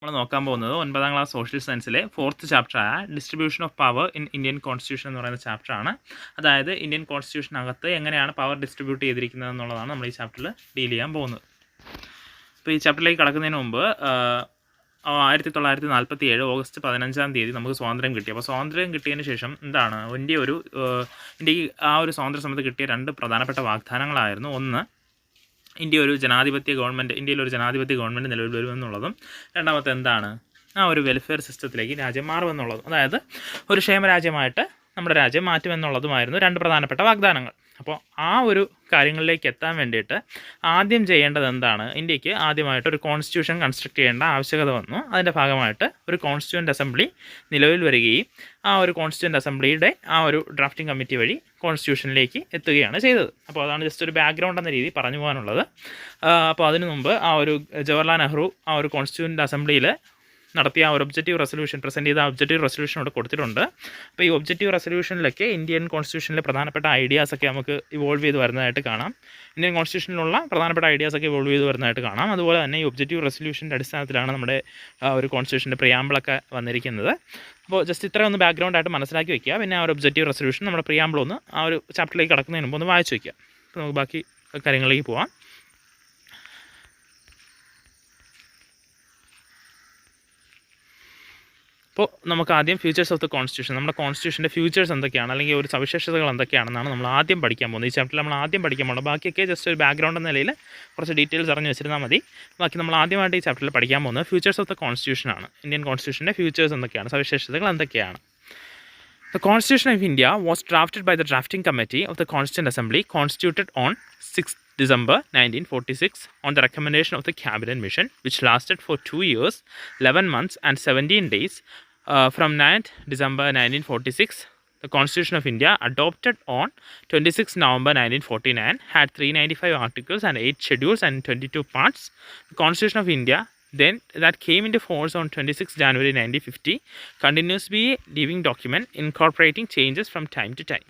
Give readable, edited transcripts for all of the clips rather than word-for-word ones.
നമ്മൾ നോക്കാൻ പോകുന്നത് 9ാം ക്ലാസ് സോഷ്യൽ സയൻസിലെ 4th ചാപ്റ്ററായ distribution of power in Indian constitution എന്ന് പറയുന്ന ചാപ്റ്ററാണ്. അതായത് ഇന്ത്യൻ കോൺസ്റ്റിറ്റ്യൂഷനകത്ത് എങ്ങനെയാണ് പവർ ഡിസ്ട്രിബ്യൂട്ട് ചെയ്തിരിക്കുന്നത് എന്നുള്ളതാണ് നമ്മൾ ഈ ചാപ്റ്ററിൽ ഡീൽ ചെയ്യാൻ പോകുന്നത്. അപ്പോൾ ഈ ചാപ്റ്ററിലേക്ക് കടക്കുന്നതിന് മുമ്പ് 1947 ഓഗസ്റ്റ് 15-ാം തീയതി നമുക്ക് സ്വാതന്ത്ര്യം കിട്ടി. അപ്പോൾ സ്വാതന്ത്ര്യം കിട്ടിയതിന് ശേഷം എന്താണ് ഇന്ത്യക്ക് ആ ഒരു സ്വാതന്ത്ര്യ സമയത്ത് കിട്ടിയ 2 പ്രധാനപ്പെട്ട വാഗ്ദാനങ്ങളായിരുന്നു. ഒന്ന്, ഇന്ത്യയിൽ ഒരു ജനാധിപത്യ ഗവൺമെൻറ് നിലവിൽ വരുമെന്നുള്ളതും, രണ്ടാമത്തെ എന്താണ്, ആ ഒരു വെൽഫെയർ സിസ്റ്റത്തിലേക്ക് രാജ്യം മാറുമെന്നുള്ളതും, അതായത് ഒരു ക്ഷേമരാജ്യമായിട്ട് നമ്മുടെ രാജ്യം മാറ്റുമെന്നുള്ളതുമായിരുന്നു 2 പ്രധാനപ്പെട്ട വാഗ്ദാനങ്ങൾ. അപ്പോൾ ആ ഒരു കാര്യങ്ങളിലേക്ക് എത്താൻ വേണ്ടിയിട്ട് ആദ്യം ചെയ്യേണ്ടത് എന്താണ്, ഇന്ത്യക്ക് ആദ്യമായിട്ട് ഒരു കോൺസ്റ്റിറ്റ്യൂഷൻ കൺസ്ട്രക്ട് ചെയ്യേണ്ട ആവശ്യകത വന്നു. അതിൻ്റെ ഭാഗമായിട്ട് ഒരു കോൺസ്റ്റിറ്റ്യൂവൻ്റ് അസംബ്ലി നിലവിൽ വരികയും ആ ഒരു കോൺസ്റ്റിറ്റ്യൂവൻ്റ് അസംബ്ലിയുടെ ആ ഒരു ഡ്രാഫ്റ്റിംഗ് കമ്മിറ്റി വഴി കോൺസ്റ്റിറ്റ്യൂഷനിലേക്ക് എത്തുകയാണ് ചെയ്തത്. അപ്പോൾ അതാണ് ജസ്റ്റ് ഒരു ബാക്ക്ഗ്രൗണ്ട് എന്ന രീതി പറഞ്ഞു പോകാനുള്ളത്. അപ്പോൾ അതിനു മുമ്പ് ആ ഒരു ജവഹർലാൽ നെഹ്റു ആ ഒരു കോൺസ്റ്റിറ്റ്യൂവൻ്റ് അസംബ്ലിയിൽ നടത്തിയ ആ ഒരു ഒബ്ജക്റ്റീവ് റെസൊല്യൂഷൻ പ്രസൻറ്റ് ചെയ്ത ഒബ്ജക്റ്റീവ് റെസൊല്യൂഷൻ ഇവിടെ കൊടുത്തിട്ടുണ്ട്. അപ്പോൾ ഈ ഒബ്ജക്റ്റീവ് റെസൊല്യൂഷനിലൊക്കെ ഇന്ത്യൻ കോൺസ്റ്റിറ്റ്യൂഷനിലെ പ്രധാനപ്പെട്ട ഐഡിയാസൊക്കെ നമുക്ക് ഇവോൾവ് ചെയ്ത് വരുന്നതായിട്ട് കാണാം. ഇന്ത്യൻ കോൺസ്റ്റിറ്റ്യൂഷനിലുള്ള പ്രധാനപ്പെട്ട ഐഡിയാസൊക്കെ ഇവോൾവ് ചെയ്ത് വരുന്നതായിട്ട് കാണാം. അതുപോലെ തന്നെ ഈ ഒബ്ജക്റ്റീവ് റെസൊല്യൂഷൻ്റെ അടിസ്ഥാനത്തിലാണ് നമ്മുടെ ഒരു കോൺസ്റ്റിറ്റ്യൂഷൻ്റെ പ്രിയാമ്പിളൊക്കെ വന്നിരിക്കുന്നത്. അപ്പോൾ ജസ്റ്റ് ഇത്ര ഒന്ന് ബാക്ക്ഗ്രൗണ്ടായിട്ട് മനസ്സിലാക്കി വയ്ക്കുക. പിന്നെ ആ ഒരു ഒബ്ജക്റ്റീവ് റെസൊല്യൂഷൻ നമ്മുടെ പ്രിയാമ്പിളൊന്ന് ആ ഒരു ചാപ്റ്ററിലേക്ക് കടക്കുന്നതിന് മുമ്പ് ഒന്ന് വായിച്ചു വയ്ക്കുക. അപ്പോൾ നമുക്ക് ബാക്കി കാര്യങ്ങളിലേക്ക് പോകാം. അപ്പോൾ നമുക്ക് ആദ്യം ഫ്യൂച്ചേഴ്സ് ഓഫ് ദ കോൺസ്റ്റിറ്റ്യൂഷൻ, നമ്മുടെ കോൺസ്റ്റിറ്റ്യൂഷൻ്റെ ഫ്യൂച്ചേഴ്സ് എന്തൊക്കെയാണ്, അല്ലെങ്കിൽ ഒരു സവിശേഷതകൾ എന്തൊക്കെയാണെന്നാണ് നമ്മൾ ആദ്യം പഠിക്കാൻ പോകുന്നത്. ഈ ചാപ്റ്ററിൽ നമ്മൾ ആദ്യം പഠിക്കാൻ പോകുന്നത്. ബാക്കിയൊക്കെ ജസ്റ്റ് ഒരു ബാക്ക്ഗ്രൗണ്ട് എന്ന നിലയിൽ കുറച്ച് ഡീറ്റെയിൽസ് അറിഞ്ഞ് വെച്ചിരുന്നാൽ മതി. ബാക്കി നമ്മൾ ആദ്യമായിട്ട് ഈ ചാപ്റ്ററിൽ പഠിക്കാൻ പോകുന്നത് ഫ്യൂച്ചേഴ്സ് ഓഫ് ദ കോൺസ്റ്റിറ്റ്യൂഷനാണ്. ഇന്ത്യൻ കോൺസ്റ്റിറ്റ്യൂഷൻ്റെ ഫ്യൂച്ചേഴ്സ് എന്തൊക്കെയാണ്, സവിശേഷതകൾ എന്തൊക്കെയാണ്. The Constitution of India was drafted by the Drafting Committee of the Constituent Assembly constituted on 6th December 1946 on the recommendation of the Cabinet Mission, which lasted for 2 years, 11 months and 17 days. From 9th December 1946, the Constitution of India, adopted on 26 November 1949, had 395 articles and 8 schedules and 22 parts. The Constitution of India then that came into force on 26 January 1950 continues to be a living document incorporating changes from time to time.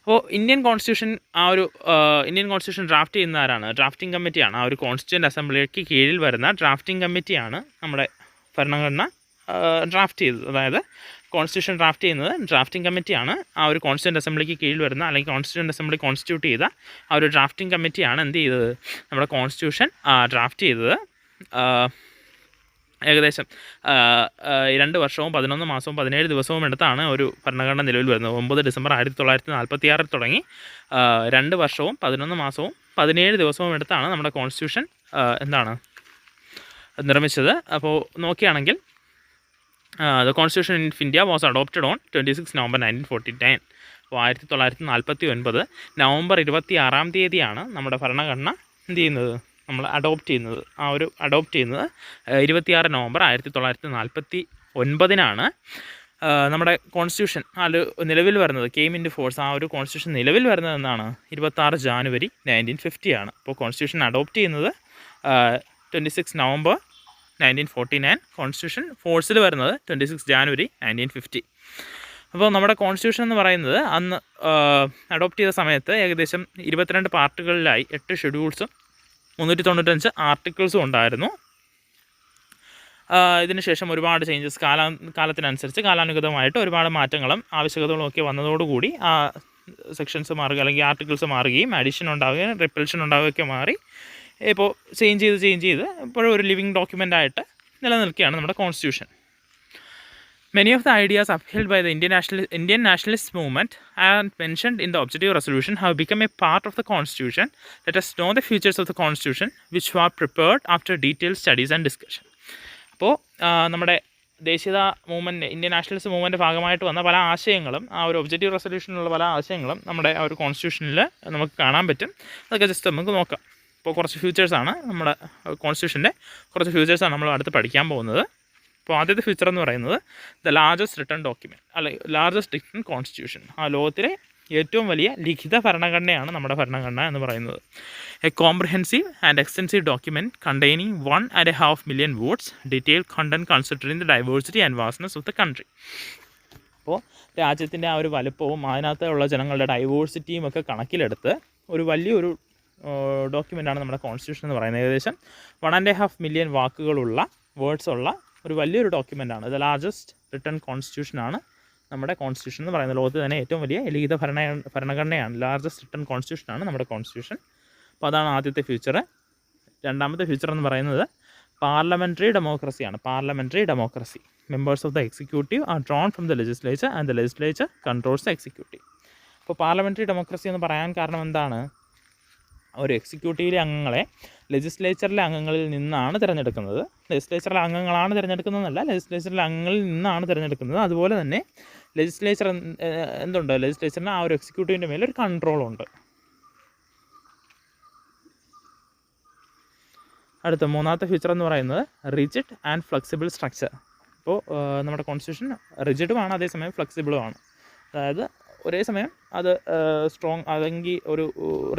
അപ്പോൾ Indian constitution draft ചെയ്യുന്ന ആരാണ്? Drafting കമ്മിറ്റിയാണ്. ആ ഒരു constituent അസംബ്ലിക്ക് കീഴിൽ വരുന്ന drafting കമ്മിറ്റിയാണ് നമ്മുടെ ഭരണഘടന ഡ്രാഫ്റ്റ് ചെയ്തത്. അതായത് കോൺസ്റ്റിറ്റ്യൂഷൻ ഡ്രാഫ്റ്റ് ചെയ്യുന്നത് ഡ്രാഫ്റ്റിംഗ് കമ്മിറ്റിയാണ്. ആ ഒരു കോൺസ്റ്റിറ്റ്യൂവൻ്റ് അസംബ്ലിക്ക് കീഴിൽ വരുന്ന, അല്ലെങ്കിൽ കോൺസ്റ്റിറ്റ്യൂവൻ്റ് അസംബ്ലി കോൺസ്റ്റിറ്റ്യൂട്ട് ചെയ്ത ആ ഒരു ഡ്രാഫ്റ്റിംഗ് കമ്മിറ്റിയാണ് എന്ത് ചെയ്തത്, നമ്മുടെ കോൺസ്റ്റിറ്റ്യൂഷൻ ഡ്രാഫ്റ്റ് ചെയ്തത്. ഏകദേശം 2 വർഷവും 11 മാസവും 17 ദിവസവും എടുത്താണ് ഒരു ഭരണഘടന നിലവിൽ വരുന്നത്. 9 ഡിസംബർ 1946 തുടങ്ങി 2 വർഷവും 11 മാസവും 17 ദിവസവും എടുത്താണ് നമ്മുടെ കോൺസ്റ്റിറ്റ്യൂഷൻ നിർമ്മിച്ചത്. അപ്പോൾ നോക്കുകയാണെങ്കിൽ the Constitution of India was adopted on 26 November 1949. അപ്പോൾ 1949 നവംബർ 26-ാം തീയതിയാണ് നമ്മുടെ ഭരണഘടന എന്ത് ചെയ്യുന്നത്, നമ്മൾ അഡോപ്റ്റ് ചെയ്യുന്നത്. ആ ഒരു അഡോപ്റ്റ് ചെയ്യുന്നത് 26 നവംബർ 1949 നമ്മുടെ കോൺസ്റ്റിറ്റ്യൂഷൻ അത് നിലവിൽ വരുന്നത്, കെയിം ഇൻ ടു ഫോഴ്സ്, ആ ഒരു കോൺസ്റ്റിറ്റ്യൂഷൻ നിലവിൽ വരുന്നത് എന്നാണ് 26 ജാനുവരി 1950 അപ്പോൾ കോൺസ്റ്റിറ്റ്യൂഷൻ അഡോപ്റ്റ് ചെയ്യുന്നത് 26 നവംബർ 1949, കോൺസ്റ്റിറ്റ്യൂഷൻ ഫോഴ്സിൽ വരുന്നത് 26 ജാനുവരി 1950. അപ്പോൾ നമ്മുടെ കോൺസ്റ്റിറ്റ്യൂഷൻ എന്ന് പറയുന്നത് അന്ന് അഡോപ്റ്റ് ചെയ്ത സമയത്ത് ഏകദേശം 22 പാർട്ടുകളിലായി 8 ഷെഡ്യൂൾസും 395 ആർട്ടിക്കിൾസും ഉണ്ടായിരുന്നു. ഇതിനുശേഷം ഒരുപാട് ചേഞ്ചസ് കാലത്തിനനുസരിച്ച് കാലാനുഗതമായിട്ട് ഒരുപാട് മാറ്റങ്ങളും ആവശ്യകതകളും ഒക്കെ വന്നതോടുകൂടി ആ സെക്ഷൻസ് മാറുക, അല്ലെങ്കിൽ ആർട്ടിക്കിൾസ് മാറുകയും അഡീഷൻ ഉണ്ടാവുകയും റിപ്പൽഷൻ ഉണ്ടാവുകയൊക്കെ മാറി ഇപ്പോൾ ചേഞ്ച് ചെയ്ത് ഇപ്പോഴും ഒരു ലിവിങ് ഡോക്യുമെൻ്റ് ആയിട്ട് നിലനിൽക്കുകയാണ് നമ്മുടെ constitution. Many of the ideas upheld by the Indian nationalist movement and mentioned in the objective resolution have become a part of the Constitution. Let us know the features of the Constitution which were prepared after detailed studies and discussion. അപ്പോൾ നമ്മുടെ ദേശീയത movement, Indian nationalist movement ഭാഗമായിട്ട് വന്ന പല ആശയങ്ങളും, ആ ഒരു objective റെസൊല്യൂഷനിലുള്ള പല ആശയങ്ങളും നമ്മുടെ ആ ഒരു കോൺസ്റ്റിറ്റ്യൂഷനിൽ നമുക്ക് കാണാൻ പറ്റും. അതൊക്കെ ജസ്റ്റ് നമുക്ക് നോക്കാം. ഇപ്പോൾ കുറച്ച് ഫ്യൂച്ചേഴ്സാണ് നമ്മുടെ കോൺസ്റ്റിറ്റ്യൂഷൻ്റെ കുറച്ച് ഫ്യൂച്ചേഴ്സാണ് നമ്മൾ അടുത്ത് പഠിക്കാൻ പോകുന്നത്. അപ്പോൾ ആദ്യത്തെ ഫീച്ചർ എന്ന് പറയുന്നത് ദ ലാർജസ്റ്റ് റിട്ടൺ ഡോക്യുമെൻറ്റ്, അല്ലെങ്കിൽ ലാർജസ്റ്റ് റിട്ടൺ കോൺസ്റ്റിറ്റ്യൂഷൻ. ആ ലോകത്തിലെ ഏറ്റവും വലിയ ലിഖിത ഭരണഘടനയാണ് നമ്മുടെ ഭരണഘടന എന്ന് പറയുന്നത്. A comprehensive and extensive document containing 1.5 million words, detail content considering the diversity and vastness of the country. അപ്പോൾ രാജ്യത്തിൻ്റെ ആ ഒരു വലുപ്പവും അതിനകത്തുള്ള ജനങ്ങളുടെ ഡൈവേഴ്സിറ്റിയും ഒക്കെ കണക്കിലെടുത്ത് ഒരു വലിയൊരു ഡോക്യുമെൻ്റാണ് നമ്മുടെ കോൺസ്റ്റിറ്റ്യൂഷൻ എന്ന് പറയുന്നത്. ഏകദേശം 1.5 million വാക്കുകളുള്ള വേർഡ്സ് ഉള്ള ഒരു വലിയൊരു ഡോക്യുമെൻ്റാണ്. ദ ലാർജസ്റ്റ് റിട്ടൺ കോൺസ്റ്റിറ്റ്യൂഷനാണ് നമ്മുടെ കോൺസ്റ്റിറ്റ്യൂഷൻ എന്ന് പറയുന്നത്. ലോകത്ത് തന്നെ ഏറ്റവും വലിയ ലിഖിത ഭരണഘടനയാണ്. ലാർജസ്റ്റ് റിട്ടൺ കോൺസ്റ്റിറ്റ്യൂഷനാണ് നമ്മുടെ കോൺസ്റ്റിറ്റ്യൂഷൻ. അപ്പോൾ അതാണ് ആദ്യത്തെ ഫ്യൂച്ചർ. രണ്ടാമത്തെ ഫ്യൂച്ചർ എന്ന് പറയുന്നത് പാർലമെൻ്ററി ഡെമോക്രസിയാണ്. Parliamentary democracy. Members of the executive are drawn from the legislature and the legislature controls the executive. അപ്പോൾ പാർലമെൻ്ററി ഡെമോക്രസി എന്ന് പറയാൻ കാരണം എന്താണ്? ഒരു എക്സിക്യൂട്ടീവിലെ അംഗങ്ങളെ ലെജിസ്ലേച്ചറിലെ അംഗങ്ങളിൽ നിന്നാണ് തിരഞ്ഞെടുക്കുന്നത്. ലെജിസ്ലേച്ചറിലെ അംഗങ്ങളാണ് തിരഞ്ഞെടുക്കുന്നതെന്നല്ല, ലെജിസ്ലേച്ചറിലെ അംഗങ്ങളിൽ നിന്നാണ് തിരഞ്ഞെടുക്കുന്നത്. അതുപോലെ തന്നെ ലെജിസ്ലേച്ചർ എന്തുണ്ട്? ലെജിസ്ലേച്ചറിന് ആ ഒരു എക്സിക്യൂട്ടീവിൻ്റെ മേലെ ഒരു കൺട്രോളുണ്ട്. അടുത്ത മൂന്നാമത്തെ ഫീച്ചർ എന്ന് പറയുന്നത് റിജിഡ് ആൻഡ് ഫ്ലെക്സിബിൾ സ്ട്രക്ചർ. ഇപ്പോൾ നമ്മുടെ കോൺസ്റ്റിറ്റ്യൂഷൻ റിജിഡുമാണ്, അതേസമയം ഫ്ലെക്സിബിളുമാണ്. അതായത് ഒരേ സമയം അത് സ്ട്രോങ് അല്ലെങ്കിൽ ഒരു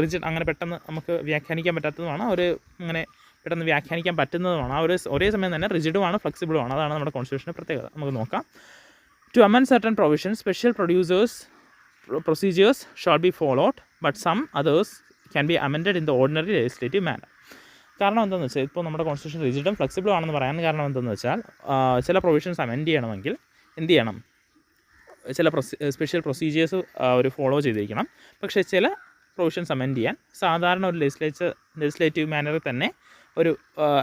റിജിഡ് അങ്ങനെ പെട്ടെന്ന് നമുക്ക് വ്യാഖ്യാനിക്കാൻ പറ്റാത്തതുമാണ്, ഒരു അങ്ങനെ പെട്ടെന്ന് വ്യാഖ്യാനിക്കാൻ പറ്റുന്നതുമാണ്. ആ ഒരേ സമയം തന്നെ റിജിഡുമാണ് ഫ്ലെക്സിബിളുമാണ്. അതാണ് നമ്മുടെ കോൺസ്റ്റിറ്റ്യൂഷൻ്റെ പ്രത്യേകത. നമുക്ക് നോക്കാം. To amend certain provisions special procedures shall be followed but some others can be amended in the ordinary legislative manner. കാരണം എന്താണെന്ന് വെച്ചാൽ ഇപ്പോൾ നമ്മുടെ കോൺസ്റ്റിറ്റ്യൂഷൻ റിജിഡും ഫ്ലെക്സിബിളും ആണെന്ന് പറയാൻ കാരണം എന്താണെന്ന് വെച്ചാൽ ചില പ്രൊവിഷൻസ് അമെൻഡ് ചെയ്യണമെങ്കിൽ എന്ത് ചെയ്യണം? ചില സ്പെഷ്യൽ പ്രൊസീജിയേഴ്സ് ഒരു ഫോളോ ചെയ്തിരിക്കണം. പക്ഷേ ചില പ്രൊവിഷൻസ് അമെൻഡ് ചെയ്യാൻ സാധാരണ ഒരു ലെജിസ്ലേറ്റീവ് മാനറിൽ തന്നെ ഒരു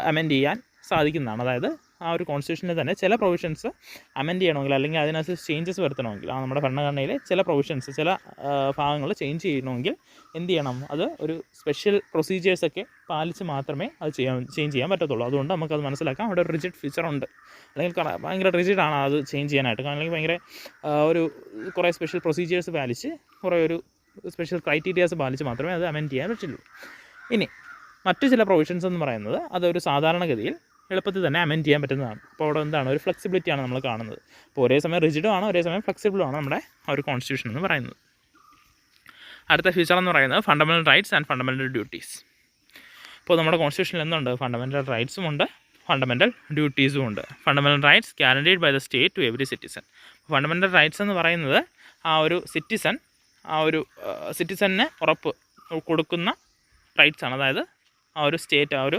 അമെൻഡ് ചെയ്യാൻ സാധിക്കുന്നതാണ്. അതായത് ആ ഒരു കോൺസ്റ്റിറ്റ്യൂഷനിൽ തന്നെ ചില പ്രൊവിഷൻസ് അമെൻഡ് ചെയ്യണമെങ്കിൽ അല്ലെങ്കിൽ അതിനകത്ത് ചേഞ്ചസ് വരുത്തണമെങ്കിൽ, ആ നമ്മുടെ ഭരണഘടനയിലെ ചില പ്രൊവിഷൻസ് ചില ഭാഗങ്ങൾ ചേഞ്ച് ചെയ്യണമെങ്കിൽ എന്ത് ചെയ്യണം? അത് ഒരു സ്പെഷ്യൽ പ്രൊസീജിയേഴ്സൊക്കെ പാലിച്ച് മാത്രമേ അത് ചേഞ്ച് ചെയ്യാൻ പറ്റത്തുള്ളൂ. അതുകൊണ്ട് നമുക്കത് മനസ്സിലാക്കാം. അവിടെ ഒരു റിജിഡ് ഫീച്ചർ ഉണ്ട്, അല്ലെങ്കിൽ ഭയങ്കര റിജിഡാണ് അത് ചേഞ്ച് ചെയ്യാനായിട്ട്. അല്ലെങ്കിൽ ഭയങ്കര ഒരു കുറേ സ്പെഷ്യൽ പ്രൊസീജിയേഴ്സ് പാലിച്ച് കുറേ ഒരു സ്പെഷ്യൽ ക്രൈറ്റീരിയാസ് പാലിച്ച് മാത്രമേ അത് അമെൻഡ് ചെയ്യാൻ പറ്റുള്ളൂ. ഇനി മറ്റു ചില പ്രൊവിഷൻസ് എന്ന് പറയുന്നത് അതൊരു സാധാരണഗതിയിൽ എളുപ്പത്തിൽ തന്നെ അമെൻഡ് ചെയ്യാൻ പറ്റുന്നതാണ്. അപ്പോൾ അവിടെ എന്താണ്? ഒരു ഫ്ലെക്സിബിലിറ്റിയാണ് നമ്മൾ കാണുന്നത്. അപ്പോൾ ഒരേ സമയം റിജിഡും ആണ്, ഒരേ സമയം ഫ്ലെക്സിബിളും ആണ് നമ്മുടെ ഒരു കോൺസ്റ്റിറ്റ്യൂഷൻ എന്ന് പറയുന്നത്. അടുത്ത ഫീച്ചർ എന്ന് പറയുന്നത് fundamental rights and fundamental duties. ഇപ്പോൾ നമ്മുടെ കോൺസ്റ്റിറ്റ്യൂഷനിൽ എന്തുണ്ട്? ഫണ്ടമെൻ്റൽ റൈറ്റ്സും ഉണ്ട്, ഫണ്ടമെൻ്റൽ ഡ്യൂട്ടീസും ഉണ്ട്. Fundamental rights guaranteed by the state to every citizen. Fundamental rights എന്ന് പറയുന്നത് ആ ഒരു സിറ്റിസണിന് ഉറപ്പ് കൊടുക്കുന്ന റൈറ്റ്സ് ആണ്. അതായത് ആ ഒരു സ്റ്റേറ്റ്, ആ ഒരു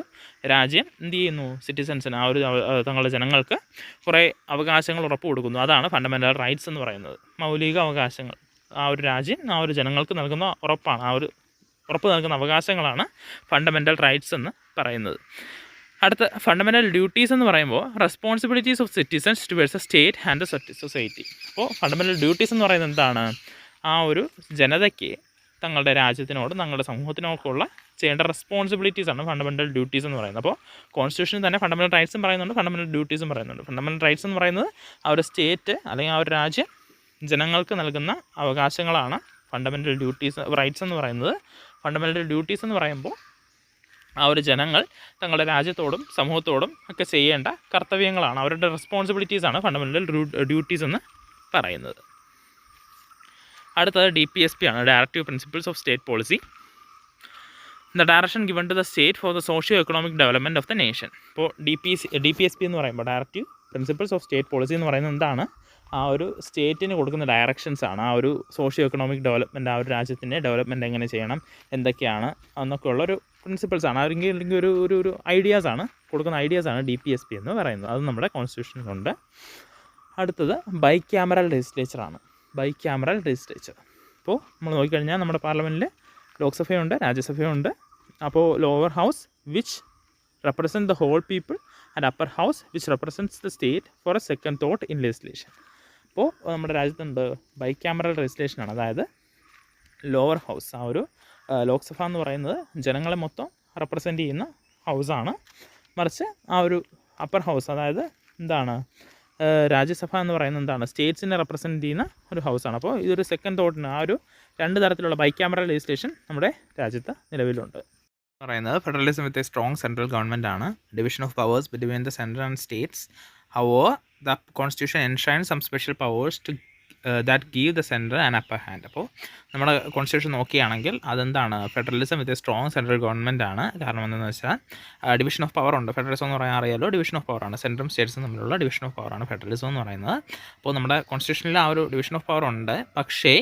രാജ്യം എന്ത് ചെയ്യുന്നു? സിറ്റിസൺസിന്, ആ ഒരു തങ്ങളുടെ ജനങ്ങൾക്ക് കുറേ അവകാശങ്ങൾ ഉറപ്പ് കൊടുക്കുന്നു. അതാണ് ഫണ്ടമെൻ്റൽ റൈറ്റ്സ് എന്ന് പറയുന്നത്. മൗലിക അവകാശങ്ങൾ ആ ഒരു രാജ്യം ആ ഒരു ജനങ്ങൾക്ക് നൽകുന്ന ഉറപ്പാണ്. ആ ഒരു ഉറപ്പ് നൽകുന്ന അവകാശങ്ങളാണ് ഫണ്ടമെൻ്റൽ റൈറ്റ്സ് എന്ന് പറയുന്നത്. അടുത്ത ഫണ്ടമെൻ്റൽ ഡ്യൂട്ടീസ് എന്ന് പറയുമ്പോൾ responsibilities of citizens towards A state and society. അപ്പോൾ ഫണ്ടമെൻ്റൽ ഡ്യൂട്ടീസ് എന്ന് പറയുന്നത് എന്താണ്? ആ ഒരു ജനതയ്ക്ക് തങ്ങളുടെ രാജ്യത്തിനോടും തങ്ങളുടെ സമൂഹത്തിനോടൊക്കെയുള്ള ചെയ്യേണ്ട റെസ്പോൺസിബിലിറ്റീസാണ് ഫണ്ടമെൻ്റൽ ഡ്യൂട്ടീസ് എന്ന് പറയുന്നത്. അപ്പോൾ കോൺസ്റ്റിറ്റ്യൂഷനിൽ തന്നെ ഫണ്ടമെൻ്റൽ റൈറ്റ്സും പറയുന്നുണ്ട്, ഫണ്ടമെൻ്റൽ ഡ്യൂട്ടീസും പറയുന്നുണ്ട്. ഫണ്ടമെൻ്റൽ റൈറ്റ്സ് എന്ന് പറയുന്നത് ആ ഒരു സ്റ്റേറ്റ് അല്ലെങ്കിൽ ആ ഒരു രാജ്യം ജനങ്ങൾക്ക് നൽകുന്ന അവകാശങ്ങളാണ് ഫണ്ടമെൻ്റൽ റൈറ്റ്സ് എന്ന് പറയുന്നത്. ഫണ്ടമെൻ്റൽ ഡ്യൂട്ടീസ് എന്ന് പറയുമ്പോൾ ആ ഒരു ജനങ്ങൾ തങ്ങളുടെ രാജ്യത്തോടും സമൂഹത്തോടും ഒക്കെ ചെയ്യേണ്ട കർത്തവ്യങ്ങളാണ്, അവരുടെ റെസ്പോൺസിബിലിറ്റീസാണ് ഫണ്ടമെൻ്റൽ ഡ്യൂട്ടീസ് എന്ന് പറയുന്നത്. അടുത്തത് DPSP ആണ്, directive principles of state policy. The direction given to the state for the socio economic development of the nation. ഇപ്പോൾ DPSP എന്ന് പറയുമ്പോൾ directive principles of state policy എന്ന് പറയുന്നത് എന്താണ്? ആ ഒരു സ്റ്റേറ്റിന് കൊടുക്കുന്ന ഡയറക്ഷൻസ് ആണ്. ആ ഒരു സോഷ്യോ എക്കണോമിക് ഡെവലപ്മെൻറ്റ്, ആ ഒരു രാജ്യത്തിൻ്റെ ഡെവലപ്മെൻറ്റ് എങ്ങനെ ചെയ്യണം, എന്തൊക്കെയാണ് എന്നൊക്കെ ഉള്ളൊരു പ്രിൻസിപ്പിൾസാണ്, അല്ലെങ്കിൽ ഒരു ഐഡിയാസാണ്, കൊടുക്കുന്ന ഐഡിയാസാണ് DPSP എന്ന് പറയുന്നത്. അത് നമ്മുടെ കോൺസ്റ്റിറ്റ്യൂഷനിലുണ്ട്. അടുത്തത് ബൈക്യാമറൽ ലെജിസ്ലേച്ചറാണ്. Bicameral legislature. ഇപ്പോൾ നമ്മൾ നോക്കിക്കഴിഞ്ഞാൽ നമ്മുടെ പാർലമെൻറ്റിൽ ലോക്സഭയുണ്ട്, രാജ്യസഭയുണ്ട്. അപ്പോൾ lower house which represent the whole people and upper house which represents the state for a second thought in legislation. അപ്പോൾ നമ്മുടെ രാജ്യത്തുണ്ട് ബൈക്യാമറൽ ലെജിസ്ലേഷനാണ്. അതായത് ലോവർ ഹൗസ്, ആ ഒരു ലോക്സഭ എന്ന് പറയുന്നത് ജനങ്ങളെ മൊത്തം റെപ്രസെൻറ്റ് ചെയ്യുന്ന ഹൗസാണ്. മറിച്ച് ആ ഒരു അപ്പർ ഹൗസ്, അതായത് എന്താണ് രാജ്യസഭ എന്ന് പറയുന്നത് എന്താണ്? സ്റ്റേറ്റ്സിനെ റെപ്രസെൻറ്റ് ചെയ്യുന്ന ഒരു ഹൗസാണ്. അപ്പോൾ ഇതൊരു സെക്കൻഡ് തോട്ടിന് ആ ഒരു രണ്ട് തരത്തിലുള്ള ബൈക്യാമറൽ ലെജിസ്ലേഷൻ നമ്മുടെ രാജ്യത്ത് നിലവിലുണ്ട്. പറയുന്നത് federalism with a strong central government ആണ്. Division of powers between the central and states. However the constitution enshrines some special powers to that give the center an upper hand. അപ്പോൾ നമ്മുടെ constitution നോക്കുകയാണെങ്കിൽ അതെന്താണ്, federalism with a strong central government ആണ്. കാരണം എന്താണെന്ന് വെച്ചാൽ division of power ഉണ്ട്. Federalism എന്ന് പറയാൻ അറിയാലോ, ഡിവിഷൻ ഓഫ് പവർ ആണ്. സെൻട്രലും സ്റ്റേറ്റ്സും തമ്മിലുള്ള ഡിവിഷൻ ഓഫ് പവർ ആണ് ഫെഡറലിസം എന്ന് പറയുന്നത്. അപ്പോൾ നമ്മുടെ കോൺസ്റ്റിറ്റ്യൂഷനിൽ ആ ഒരു ഡിവിഷൻ ഓഫ് പവർ ഉണ്ട്. പക്ഷേ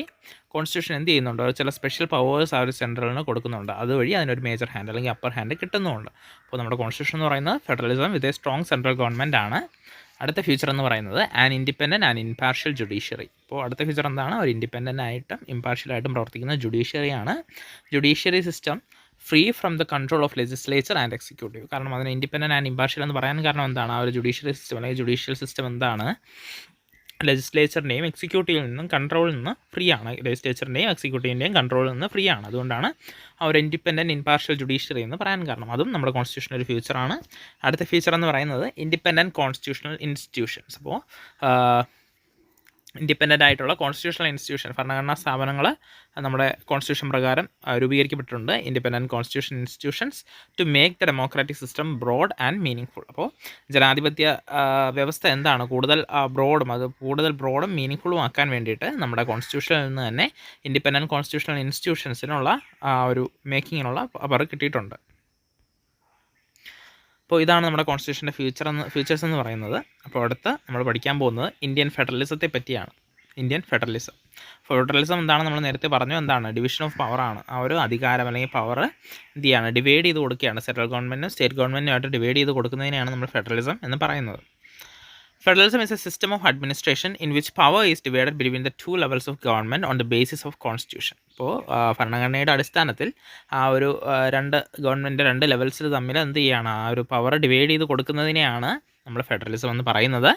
കോൺസ്റ്റിറ്റ്യൂഷൻ എന്ത് ചെയ്യുന്നുണ്ട്, ചില സ്പെഷ്യൽ പവേഴ്സ് ആ ഒരു സെൻട്രലിന് കൊടുക്കുന്നുണ്ട്. അതുവഴി അതിനൊരു മേജർ ഹാൻഡ് അല്ലെങ്കിൽ അപ്പർ ഹാൻഡ് കിട്ടുന്നുമുണ്ട്. അപ്പോൾ നമ്മുടെ കോൺസ്റ്റിറ്റ്യൂഷൻ എന്ന് പറയുന്നത് federalism with a strong central government ആണ്. അടുത്ത ഫ്യൂച്ചർ എന്ന് പറയുന്നത് an independent and impartial judiciary. അപ്പോൾ അടുത്ത ഫ്യൂച്ചർ എന്താണ്, ഒരു ഇൻഡിപെൻഡൻ്റ് ആയിട്ടും ഇംപാർഷ്യലായിട്ടും പ്രവർത്തിക്കുന്ന ജുഡീഷ്യറിയാണ്. Judiciary system free from the control of legislature and executive. കാരണം അതിന് ഇൻഡിപെൻഡൻറ്റ് ആൻഡ് ഇംപാർഷ്യൽ എന്ന് പറയാൻ കാരണം എന്താണ്, ആ ഒരു ജുഡീഷ്യറി സിസ്റ്റം അല്ലെങ്കിൽ ജുഡീഷ്യൽ സിസ്റ്റം എന്താണ്, ലെജിസ്ലേച്ചറിൻ്റെയും എക്സിക്യൂട്ടീവിൽ നിന്നും കൺട്രോളിൽ നിന്ന് ഫ്രീ ആണ്. ലെജിസ്ലേച്ചറിൻ്റെയും എക്സിക്യൂട്ടീവിൻ്റെയും കൺട്രോളിൽ നിന്ന് ഫ്രീ ആണ്. അതുകൊണ്ടാണ് ആ ഒരു ഇൻഡിപെൻഡൻറ്റ് ഇംപാർഷ്യൽ ജുഡീഷ്യറി എന്ന് പറയാൻ കാരണം. അതും നമ്മുടെ കോൺസ്റ്റിറ്റ്യൂഷൻ്റെ ഒരു ഫ്യൂച്ചറാണ്. അടുത്ത ഫ്യൂച്ചർ എന്ന് പറയുന്നത് ഇൻഡിപെൻഡൻറ്റ് കോൺസ്റ്റിറ്റ്യൂഷണൽ ഇൻസ്റ്റിറ്റ്യൂഷൻസ്. അപ്പോൾ ഇൻഡിപെൻഡൻ്റ് ആയിട്ടുള്ള കോൺസ്റ്റിറ്റ്യൂഷണൽ ഇൻസ്റ്റിറ്റ്യൂഷൻ, ഭരണഘടനാ സ്ഥാപനങ്ങൾ നമ്മുടെ കോൺസ്റ്റിറ്റ്യൂഷൻ പ്രകാരം രൂപീകരിക്കപ്പെട്ടിട്ടുണ്ട്. Independent constitution institutions to make the democratic system broad and meaning. അപ്പോൾ ജനാധിപത്യ വ്യവസ്ഥ എന്താണ്, കൂടുതൽ ബ്രോഡും മീനിങ് ആക്കാൻ വേണ്ടിയിട്ട് നമ്മുടെ കോൺസ്റ്റിറ്റ്യൂഷനിൽ നിന്ന് തന്നെ ഇൻഡിപെൻഡൻറ്റ് കോൺസ്റ്റിറ്റ്യൂഷണൽ ഇൻസ്റ്റിറ്റ്യൂഷൻസിനുള്ള ഒരു മേക്കിങ്ങിനുള്ള പവർ കിട്ടിയിട്ടുണ്ട്. അപ്പോൾ ഇതാണ് നമ്മുടെ കോൺസ്റ്റിറ്റ്യൂഷൻ്റെ ഫ്യൂച്ചേഴ്സ് എന്ന് പറയുന്നത്. അപ്പോൾ അടുത്ത് നമ്മൾ പഠിക്കാൻ പോകുന്നത് ഇന്ത്യൻ ഫെഡറലിസത്തെ പറ്റിയാണ്. ഇന്ത്യൻ ഫെഡറലിസം എന്താണ്, നമ്മൾ നേരത്തെ പറഞ്ഞു, എന്താണ്, ഡിവിഷൻ ഓഫ് പവർ ആണ്. ആ ഒരു അധികാരം അല്ലെങ്കിൽ പവർ എന്ത് ചെയ്യാണ്, ഡിവൈഡ് ചെയ്ത് കൊടുക്കുകയാണ്. സെൻട്രൽ ഗവൺമെൻറ്റും സ്റ്റേറ്റ് ഗവൺമെൻറ്റുമായിട്ട് ഡിവൈഡ് ചെയ്ത് കൊടുക്കുന്നതിനെയാണ് നമ്മൾ ഫെഡറലിസം എന്ന് പറയുന്നത്. Federalism is a system of administration in which power is divided between the two levels of government on the basis of constitution. അപ്പോൾ ഭരണഘടനയുടെ അടിസ്ഥാനത്തിൽ ആ ഒരു രണ്ട് ലെവൽസിൽ തമ്മിൽ എന്ത് ചെയ്യാണ്, ആ ഒരു പവർ ഡിവൈഡ് ചെയ്ത് കൊടുക്കുന്നതിനെയാണ് നമ്മൾ ഫെഡറലിസം എന്ന് പറയുന്നത്.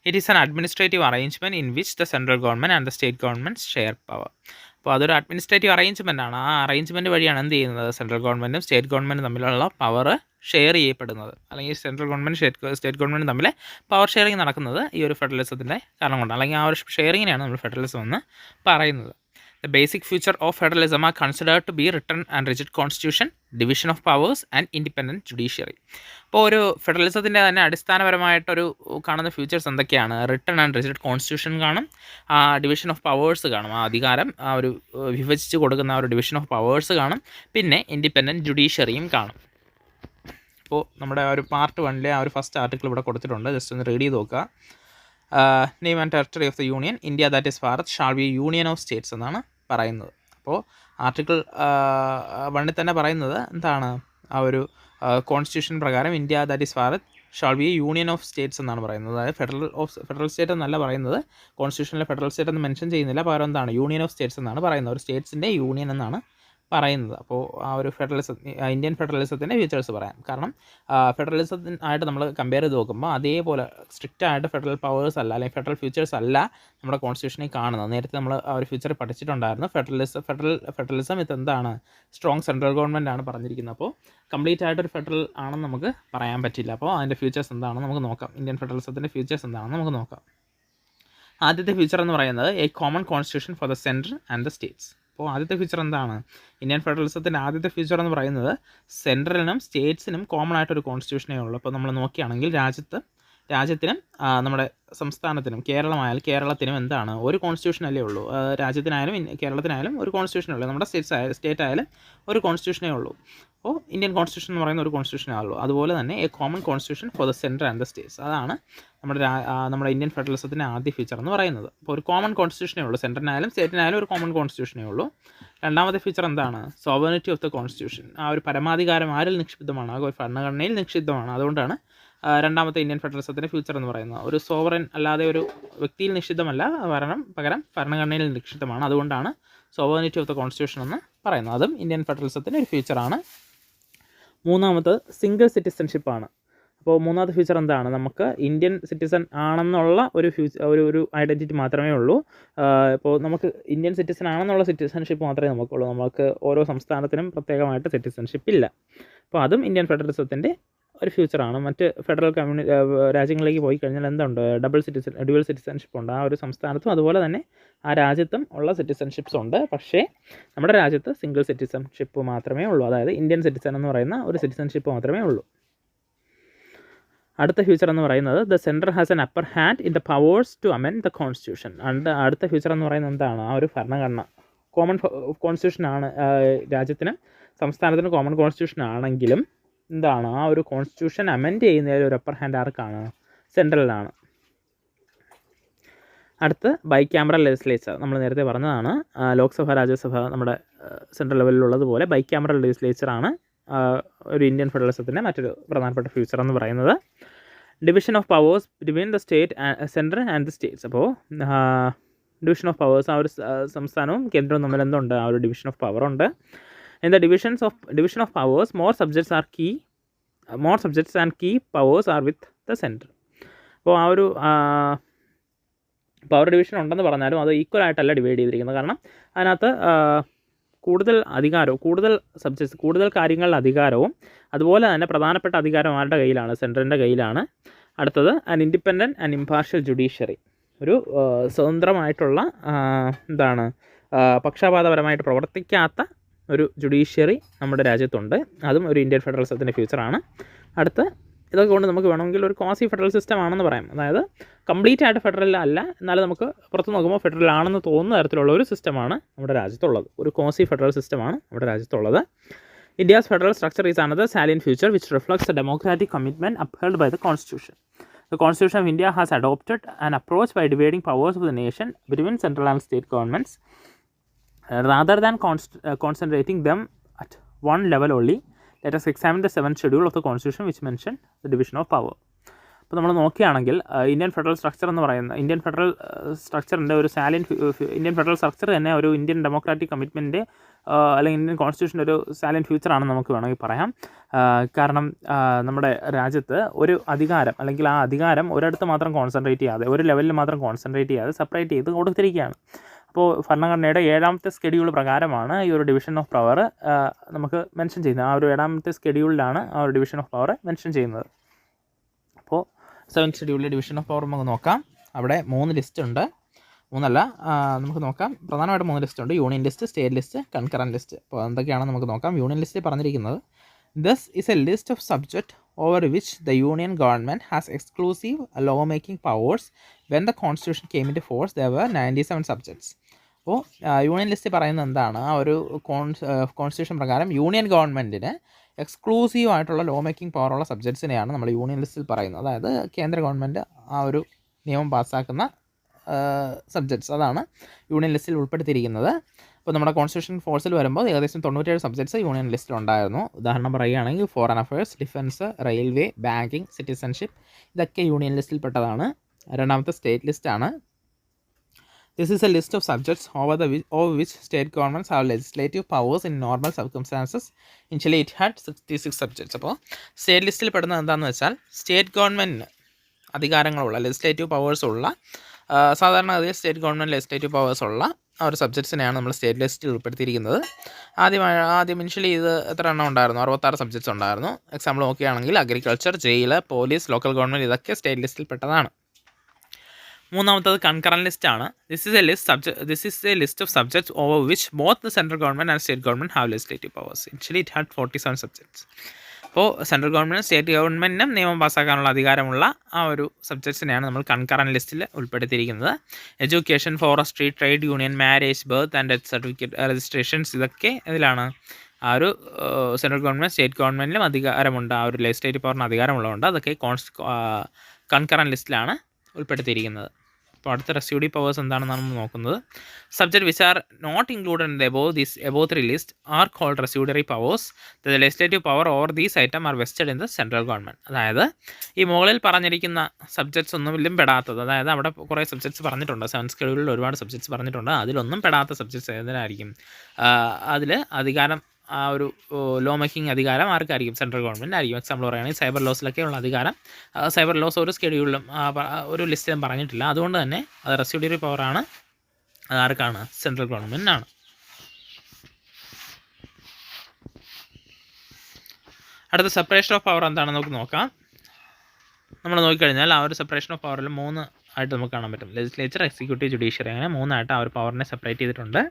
It is an administrative arrangement in which the central government and the state government share power. അപ്പോൾ അതൊരു അഡ്മിനിസ്ട്രേറ്റീവ് അറേഞ്ച്മെൻ്റ് ആണ്. ആ അറേഞ്ച്മെൻറ്റ് വഴിയാണ് എന്ത് ചെയ്യുന്നത്, സെൻട്രൽ ഗവൺമെൻറ്റും സ്റ്റേറ്റ് ഗവൺമെൻറ്റും തമ്മിലുള്ള പവർ ഷെയർ ചെയ്യപ്പെടുന്നത്. അല്ലെങ്കിൽ സെൻട്രൽ ഗവൺമെൻറ് സ്റ്റേറ്റ് ഗവൺമെൻറ് തമ്മിൽ പവർ ഷെയറിങ് നടക്കുന്നത് ഈ ഒരു ഫെഡറലിസത്തിൻ്റെ കാരണം കൊണ്ടാണ്. അല്ലെങ്കിൽ ആ ഒരു ഷെയറിങ്ങിനെയാണ് നമ്മൾ ഫെഡറലിസം എന്ന് പറയുന്നത്. The basic feature of federalism are considered to be written and rigid constitution, division of powers and independent judiciary. അപ്പോൾ ഒരു ഫെഡറലിസത്തിൻ്റെ തന്നെ അടിസ്ഥാനപരമായിട്ടൊരു കാണുന്ന ഫ്യൂച്ചേഴ്സ് എന്തൊക്കെയാണ്, റിട്ടൺ ആൻഡ് റിജിഡ് കോൺസ്റ്റിറ്റ്യൂഷൻ കാണും, ഡിവിഷൻ ഓഫ് പവേഴ്സ് കാണും, ആ അധികാരം ആ ഒരു വിഭജിച്ച് കൊടുക്കുന്ന ആ ഒരു ഡിവിഷൻ ഓഫ് പവേഴ്സ് കാണും, പിന്നെ ഇൻഡിപെൻഡൻറ്റ് ജുഡീഷ്യറിയും കാണും. അപ്പോൾ നമ്മുടെ ആ ഒരു പാർട്ട് 1 ആ ഒരു ഫസ്റ്റ് ആർട്ടിക്കിൾ ഇവിടെ കൊടുത്തിട്ടുണ്ട്, ജസ്റ്റ് ഒന്ന് റീഡ് ചെയ്ത് നോക്കുക. Name and territory of the union, India that is Bharat shall be union of States എന്നാണ് പറയുന്നത്. അപ്പോൾ ആർട്ടിക്കിൾ 1 തന്നെ പറയുന്നത് എന്താണ്, ആ ഒരു കോൺസ്റ്റിറ്റ്യൂഷൻ പ്രകാരം India that is Bharat shall be union of States എന്നാണ് പറയുന്നത്. അതായത് ഫെഡറൽ സ്റ്റേറ്റ് എന്നല്ല പറയുന്നത്, കോൺസ്റ്റിറ്റ്യൂഷനിലെ ഫെഡറൽ സ്റ്റേറ്റ് എന്ന് മെൻഷൻ ചെയ്യുന്നില്ല, പകരം എന്താണ്, യൂണിയൻ ഓഫ് സ്റ്റേറ്റ്സ് എന്നാണ് പറയുന്നത്. ഒരു സ്റ്റേറ്റ്സിൻ്റെ യൂണിയൻ എന്നാണ് പറയുന്നത്. അപ്പോൾ ആ ഒരു ഇന്ത്യൻ ഫെഡറലിസത്തിൻ്റെ ഫീച്ചേഴ്സ് പറയാം. കാരണം ഫെഡറലിസത്തിനായിട്ട് നമ്മൾ കമ്പയർ ചെയ്ത് നോക്കുമ്പോൾ അതേപോലെ സ്ട്രിക്റ്റ് ആയിട്ട് ഫെഡറൽ പവേഴ്സ് അല്ല, അല്ലെങ്കിൽ ഫെഡറൽ ഫീച്ചേഴ്സ് അല്ല നമ്മുടെ കോൺസ്റ്റിറ്റ്യൂഷനിൽ കാണുന്നത്. നേരത്തെ നമ്മൾ ആ ഒരു ഫീച്ചർ പഠിച്ചിട്ടുണ്ടായിരുന്നു. ഫെഡറലിസം ഇത് എന്താണ്, സ്ട്രോങ് സെൻട്രൽ ഗവൺമെൻറ് ആണ് പറഞ്ഞിരിക്കുന്നത്. അപ്പോൾ കംപ്ലീറ്റ് ആയിട്ടൊരു ഫെഡറൽ ആണെന്ന് നമുക്ക് പറയാൻ പറ്റില്ല. അപ്പോൾ അതിൻ്റെ ഫീച്ചേഴ്സ് എന്താണെന്ന് നമുക്ക് നോക്കാം. ഇന്ത്യൻ ഫെഡറലിസത്തിൻ്റെ ഫീച്ചേഴ്സ് എന്താണെന്ന് നമുക്ക് നോക്കാം. ആദ്യത്തെ ഫീച്ചർ എന്ന് പറയുന്നത് A common constitution for the central and the states. അപ്പോൾ ആദ്യത്തെ ഫീച്ചർ എന്താണ്, ഇന്ത്യൻ ഫെഡറലിസത്തിൻ്റെ ആദ്യത്തെ ഫീച്ചർ എന്ന് പറയുന്നത് സെൻട്രലിനും സ്റ്റേറ്റ്സിനും കോമൺ ആയിട്ടൊരു കോൺസ്റ്റിറ്റ്യൂഷനേ ഉള്ളൂ. അപ്പോൾ നമ്മൾ നോക്കുകയാണെങ്കിൽ രാജ്യത്തിനും നമ്മുടെ സംസ്ഥാനത്തിനും കേരളത്തിനും എന്താണ്, ഒരു കോൺസ്റ്റിറ്റ്യൂഷൻ അല്ലേ ഉള്ളൂ. രാജ്യത്തിനായാലും കേരളത്തിനായാലും ഒരു കോൺസ്റ്റിറ്റ്യൂഷനേ ഉള്ളൂ. നമ്മുടെ സ്റ്റേറ്റ് ആയാലും ഒരു കോൺസ്റ്റിറ്റ്യൂഷനേ ഉള്ളൂ. അപ്പോൾ ഇന്ത്യൻ കോൺസ്റ്റിറ്റ്യൂഷൻ എന്ന് പറയുന്ന ഒരു കോൺസ്റ്റിറ്റ്യൂഷനേ ഉള്ളൂ. അതുപോലെ തന്നെ A common constitution for the central and the States, അതാണ് നമ്മുടെ ഇന്ത്യൻ ഫെഡറലിസത്തിൻ്റെ ആദ്യ ഫീച്ചർ എന്ന് പറയുന്നത്. അപ്പോൾ ഒരു കോമൺ കോൺസ്റ്റിറ്റ്യൂഷനേ ഉള്ളൂ, സെൻട്രലിനായാലും സ്റ്റേറ്റിനായാലും ഒരു കോമൺ കോൺസ്റ്റിറ്റ്യൂഷനേ ഉള്ളൂ. രണ്ടാമത്തെ ഫീച്ചർ എന്താണ്, സോവറിനിറ്റി ഓഫ് ദ കോൺസ്റ്റിറ്റ്യൂഷൻ. ആ ഒരു പരമാധികാരം ആരിൽ നിക്ഷിപ്തമാണ്, ആ ഒരു ഭരണഘടനയിൽ നിക്ഷിപ്തമാണ്. അതുകൊണ്ടാണ് രണ്ടാമത്തെ ഇന്ത്യൻ ഫെഡറലിസത്തിൻ്റെ ഫ്യൂച്ചർ എന്ന് പറയുന്നത്. ഒരു സോവറൻ അല്ലാതെ ഒരു വ്യക്തിയിൽ നിക്ഷിപ്തമല്ല, പകരം ഭരണഘടനയിൽ നിക്ഷിപ്തമാണ്. അതുകൊണ്ടാണ് സോവറിനിറ്റി ഓഫ് ദ കോൺസ്റ്റിറ്റ്യൂഷൻ എന്ന് പറയുന്നത്. അതും ഇന്ത്യൻ ഫെഡറലിസത്തിൻ്റെ ഒരു ഫ്യൂച്ചറാണ്. മൂന്നാമത് സിംഗിൾ സിറ്റിസൺഷിപ്പാണ്. അപ്പോൾ മൂന്നാമത്തെ ഫ്യൂച്ചർ എന്താണ്, നമുക്ക് ഇന്ത്യൻ സിറ്റിസൺ ആണെന്നുള്ള ഒരു ഐഡൻറ്റിറ്റി മാത്രമേ ഉള്ളൂ. ഇപ്പോൾ നമുക്ക് ഇന്ത്യൻ സിറ്റിസൺ ആണെന്നുള്ള സിറ്റിസൺഷിപ്പ് മാത്രമേ നമുക്കുള്ളൂ. നമുക്ക് ഓരോ സംസ്ഥാനത്തിനും പ്രത്യേകമായിട്ട് സിറ്റിസൺഷിപ്പ് ഇല്ല. അപ്പോൾ അതും ഇന്ത്യൻ ഫെഡറലിസത്തിൻ്റെ ഒരു ഫ്യൂച്ചറാണ്. മറ്റ് ഫെഡറൽ രാജ്യങ്ങളിലേക്ക് പോയി കഴിഞ്ഞാൽ എന്തുണ്ട്, ഡ്യുവൽ സിറ്റിസൺഷിപ്പ് ഉണ്ട്. ആ ഒരു സംസ്ഥാനത്തും അതുപോലെ തന്നെ ആ രാജ്യത്തും ഉള്ള സിറ്റിസൺഷിപ്സ് ഉണ്ട്. പക്ഷേ നമ്മുടെ രാജ്യത്ത് സിംഗിൾ സിറ്റിസൺഷിപ്പ് മാത്രമേ ഉള്ളൂ. അതായത് ഇന്ത്യൻ സിറ്റിസൺ എന്ന് പറയുന്ന ഒരു സിറ്റിസൺഷിപ്പ് മാത്രമേ ഉള്ളൂ. അടുത്ത ഫ്യൂച്ചർ എന്ന് പറയുന്നത് the central has an upper hand in the powers to amend the constitution. അടുത്ത ഫ്യൂച്ചർ എന്ന് പറയുന്നത് എന്താണ്? ആ ഒരു ഭരണഘടന കോമൺ കോൺസ്റ്റിറ്റ്യൂഷനാണ് രാജ്യത്തിന്, സംസ്ഥാനത്തിന് കോമൺ കോൺസ്റ്റിറ്റ്യൂഷൻ ആണെങ്കിലും എന്താണ് ആ ഒരു കോൺസ്റ്റിറ്റ്യൂഷൻ അമെൻഡ് ചെയ്യുന്നതിൽ ഒരു അപ്പർ ഹാൻഡ് ആർക്കാണ്? സെൻട്രലിലാണ്. അടുത്ത് ബൈ ക്യാമറൽ ലെജിസ്ലേച്ചർ. നമ്മൾ നേരത്തെ പറഞ്ഞതാണ്, ലോക്സഭ രാജ്യസഭ നമ്മുടെ സെൻട്രൽ ലെവലിലുള്ളതുപോലെ ബൈ ക്യാമറൽ ലെജിസ്ലേച്ചറാണ് ഒരു ഇന്ത്യൻ ഫെഡറലിസത്തിൻ്റെ മറ്റൊരു പ്രധാനപ്പെട്ട ഫ്യൂച്ചർ എന്ന് പറയുന്നത്. Division of powers between the state central and the states. അപ്പോൾ ഡിവിഷൻ ഓഫ് പവേഴ്സ്, ആ ഒരു സംസ്ഥാനവും കേന്ദ്രവും തമ്മിൽ എന്തുണ്ട്? ആ ഒരു ഡിവിഷൻ ഓഫ് പവർ ഉണ്ട്. In the division of powers more subjects and key powers are with the central. അപ്പോൾ ആ ഒരു പവർ ഡിവിഷൻ ഉണ്ടെന്ന് പറഞ്ഞാലും അത് ഈക്വൽ ആയിട്ടല്ല ഡിവൈഡ് ചെയ്തിരിക്കുന്നത്. കാരണം അതിനകത്ത് കൂടുതൽ അധികാരവും കൂടുതൽ സബ്ജക്ട്സ്, കൂടുതൽ കാര്യങ്ങളുടെ അധികാരവും അതുപോലെ തന്നെ പ്രധാനപ്പെട്ട അധികാരം ആരുടെ കയ്യിലാണ്? സെൻട്രലിൻ്റെ കയ്യിലാണ്. അടുത്തത് an independent and impartial judiciary. ഒരു സ്വതന്ത്രമായിട്ടുള്ള പക്ഷപാതപരമായിട്ട് പ്രവർത്തിക്കാത്ത ഒരു ജുഡീഷ്യറി നമ്മുടെ രാജ്യത്തുണ്ട്. അതും ഒരു ഇന്ത്യൻ ഫെഡറലിസത്തിൻ്റെ ഫ്യൂച്ചറാണ്. അടുത്ത് ഇതൊക്കെ കൊണ്ട് നമുക്ക് വേണമെങ്കിൽ ഒരു ക്വാസി ഫെഡറൽ സിസ്റ്റം ആണെന്ന് പറയാം. അതായത് കംപ്ലീറ്റ് ആയിട്ട് ഫെഡറൽ അല്ല, എന്നാലും നമുക്ക് പുറത്ത് നോക്കുമ്പോൾ ഫെഡറൽ ആണെന്ന് തോന്നുന്ന തരത്തിലുള്ള ഒരു സിസ്റ്റമാണ് നമ്മുടെ രാജ്യത്തുള്ളത്. ഒരു ക്വാസി ഫെഡറൽ സിസ്റ്റമാണ് നമ്മുടെ രാജ്യത്തുള്ളത്. India's federal structure is another salient feature which reflects the democratic commitment upheld by the Constitution. The Constitution of India has adopted an approach by dividing powers of the nation between central and state governments rather than concentrating them at one level only. Let us examine the 7th schedule of the Constitution which mentioned the division of power. അപ്പോൾ നമ്മൾ നോക്കുകയാണെങ്കിൽ Indian federal structure എന്ന് പറയുന്ന Indian federal സ്ട്രക്ചറിൻ്റെ ഒരു Indian federal structure തന്നെ ഒരു Indian democratic commitment അല്ലെങ്കിൽ Indian കോൺസ്റ്റിറ്റ്യൂഷൻ്റെ ഒരു സാലൻറ്റ് ഫ്യൂച്ചറാണെന്ന് നമുക്ക് വേണമെങ്കിൽ പറയാം. കാരണം നമ്മുടെ രാജ്യത്ത് ഒരു അധികാരം അല്ലെങ്കിൽ ആ അധികാരം ഒരിടത്ത് മാത്രം കോൺസെൻട്രേറ്റ് ചെയ്യാതെ, ഒരു ലെവലിൽ മാത്രം കോൺസെൻട്രേറ്റ് ചെയ്യാതെ സെപ്പറേറ്റ് ചെയ്ത് കൊടുത്തിരിക്കുകയാണ്. അപ്പോൾ ഭരണഘടനയുടെ 7ാമത്തെ സ്കെഡ്യൂൾ പ്രകാരമാണ് ഈ ഒരു ഡിവിഷൻ ഓഫ് പവർ നമുക്ക് മെൻഷൻ ചെയ്യുന്നത്. ആ ഒരു 7ാമത്തെ സ്കെഡ്യൂളിലാണ് ആ ഒരു ഡിവിഷൻ ഓഫ് പവർ മെൻഷൻ ചെയ്യുന്നത്. അപ്പോൾ 7th ഷെഡ്യൂളിലെ ഡിവിഷൻ ഓഫ് പവർ നമുക്ക് നോക്കാം. അവിടെ 3 ലിസ്റ്റ് ഉണ്ട്. 3 അല്ല, നമുക്ക് നോക്കാം. പ്രധാനമായിട്ട് 3 ലിസ്റ്റ് ഉണ്ട്: union list, state list, concurrent list. അപ്പോൾ എന്തൊക്കെയാണെന്ന് നമുക്ക് നോക്കാം. യൂണിയൻ ലിസ്റ്റിൽ പറഞ്ഞിരിക്കുന്നത് this is a list of subject over which the union government has exclusive law making powers. When the constitution came into force there were 97 subjects. അപ്പോൾ union list പറയുന്നത് എന്താണ്? ആ ഒരു കോൺസ്റ്റിറ്റ്യൂഷൻ പ്രകാരം യൂണിയൻ ഗവൺമെൻറ്റിന് exclusive ആയിട്ടുള്ള law making പവറുള്ള സബ്ജക്ട്സിനെയാണ് നമ്മൾ യൂണിയൻ ലിസ്റ്റിൽ പറയുന്നത്. അതായത് കേന്ദ്ര ഗവൺമെൻറ് ആ ഒരു നിയമം പാസ്സാക്കുന്ന സബ്ജക്ട്സ്, അതാണ് യൂണിയൻ ലിസ്റ്റിൽ ഉൾപ്പെടുത്തിയിരിക്കുന്നത്. അപ്പോൾ നമ്മുടെ കോൺസ്റ്റിറ്റ്യൂഷൻ ഫോഴ്സിൽ വരുമ്പോൾ ഏകദേശം 97 സബ്ജക്ട്സ് യൂണിയൻ ലിസ്റ്റിലുണ്ടായിരുന്നു. ഉദാഹരണം പറയുകയാണെങ്കിൽ foreign affairs, defence, railway, banking, citizenship, ഇതൊക്കെ യൂണിയൻ ലിസ്റ്റിൽപ്പെട്ടതാണ്. 2ാമത്തെ സ്റ്റേറ്റ് ലിസ്റ്റാണ്. This is a list of subjects over which state governments have legislative powers in normal circumstances. Initially it had 66 subjects. അപ്പോൾ state ലിസ്റ്റിൽ പെടുന്നത് എന്താണെന്ന് വെച്ചാൽ state ഗവൺമെൻറ്റിന് അധികാരങ്ങളുള്ള, ലെജിസ്ലേറ്റീവ് പവേഴ്സ് ഉള്ള, സാധാരണഗതിയിൽ സ്റ്റേറ്റ് ഗവൺമെൻറ് ലെജിസ്ലേറ്റീവ് പവേഴ്സ് ഉള്ള ആ ഒരു സബ്ജക്ട്സിനെയാണ് നമ്മൾ സ്റ്റേറ്റ് ലിസ്റ്റിൽ ഉൾപ്പെടുത്തിയിരിക്കുന്നത്. ആദ്യം ഇനിഷ്യലി ഇത് എത്ര എണ്ണം ഉണ്ടായിരുന്നു? 66 സബ്ജക്ട്സ് ഉണ്ടായിരുന്നു. എക്സാമ്പിൾ നോക്കുകയാണെങ്കിൽ agriculture, jail, police, local government, ഇതൊക്കെ സ്റ്റേറ്റ് ലിസ്റ്റിൽ പെട്ടതാണ്. 3ാമത്തത് കൺകറൻറ്റ് ലിസ്റ്റാണ്. This is a list of subjects over which both the central government and state government have legislative powers. Initially it had 47 subjects. അപ്പോൾ central government state ഗവൺമെൻറ്റിനും നിയമം പാസ്സാക്കാനുള്ള അധികാരമുള്ള ആ ഒരു സബ്ജക്ട്സിനെയാണ് നമ്മൾ കൺകറൻറ്റ് ലിസ്റ്റിൽ ഉൾപ്പെടുത്തിയിരിക്കുന്നത്. Education, forestry, trade union, marriage, birth and death certificate registrations, ഇതൊക്കെ ഇതിലാണ് ആ ഒരു സെൻട്രൽ ഗവൺമെൻറ് സ്റ്റേറ്റ് ഗവൺമെൻറ്റിലും അധികാരമുണ്ട്, ആ ഒരു ലെജിസ്ലേറ്റീവ് പവറിന് അധികാരമുള്ളതുകൊണ്ട് അതൊക്കെ കൺകറൻറ്റ് ലിസ്റ്റിലാണ് ഉൾപ്പെടുത്തിയിരിക്കുന്നത്. അപ്പോൾ അടുത്ത റെസ്യൂഡി പവേഴ്സ് എന്താണെന്നാണ് നമ്മൾ നോക്കുന്നത്. Subject which are not included in above 3 list are called residuary powers. The legislative power over these item are vested in the central government. അതായത് ഈ മുകളിൽ പറഞ്ഞിരിക്കുന്ന സബ്ജക്ട്സ് ഒന്നുമില്ലും പെടാത്തത്, അതായത് അവിടെ കുറേ സബ്ജക്ട്സ് പറഞ്ഞിട്ടുണ്ട്, 7th ഷെഡ്യൂളിൽ ഒരുപാട് സബ്ജക്ട്സ് പറഞ്ഞിട്ടുണ്ട്, അതിലൊന്നും പെടാത്ത സബ്ജക്ട്സ് ഏതിനായിരിക്കും? അതിൽ അധികാരം, ആ ഒരു ലോ മേക്കിംഗ് അധികാരം ആർക്കായിരിക്കും? സെൻട്രൽ ഗവൺമെൻറ് ആയിരിക്കും. എക്സാമ്പിൾ പറയുകയാണെങ്കിൽ സൈബർ ലോസിലൊക്കെ ഉള്ള അധികാരം, സൈബർ ലോസ് ഒരു സ്കെഡ്യൂളിലും ഒരു ലിസ്റ്റിലും പറഞ്ഞിട്ടില്ല. അതുകൊണ്ട് തന്നെ അത് റെസ്യൂഡറി പവറാണ്. അത് ആർക്കാണ്? സെൻട്രൽ ഗവൺമെൻറ്റിനാണ്. അടുത്ത സെപ്പറേഷൻ ഓഫ് പവർ എന്താണെന്ന് നമുക്ക് നോക്കാം. നമ്മൾ നോക്കിക്കഴിഞ്ഞാൽ ആ ഒരു സെപ്പറേഷൻ ഓഫ് പവറിൽ 3 ആയിട്ട് നമുക്ക് കാണാൻ പറ്റും. ലെജിസ്ലേച്ചർ, എക്സിക്യൂട്ടീവ്, ജുഡീഷ്യറി, അങ്ങനെ 3 ആയിട്ട് ആ ഒരു പവറിനെ സെപ്പറേറ്റ് ചെയ്തിട്ടുണ്ട്.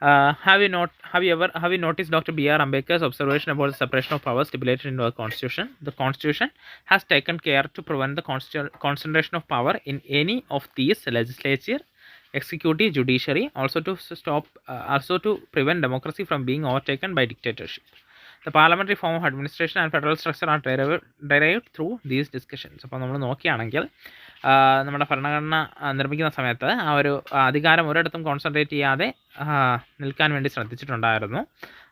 Have you noticed Dr. B.R. Ambedkar's observation about the separation of powers stipulated in our constitution? The constitution has taken care to prevent the concentration of power in any of these: legislature, executive, judiciary, also to prevent democracy from being overtaken by dictatorship. The parliamentary form of administration and federal structure are derived through these discussions. അപ്പോൾ നമ്മൾ നോക്കുകയാണെങ്കിൽ നമ്മുടെ ഭരണഘടന നിർമ്മിക്കുന്ന സമയത്ത് ആ ഒരു അധികാരം ഒരിടത്തും കോൺസെൻട്രേറ്റ് ചെയ്യാതെ നിൽക്കാൻ വേണ്ടി ശ്രദ്ധിച്ചിട്ടുണ്ടായിരുന്നു.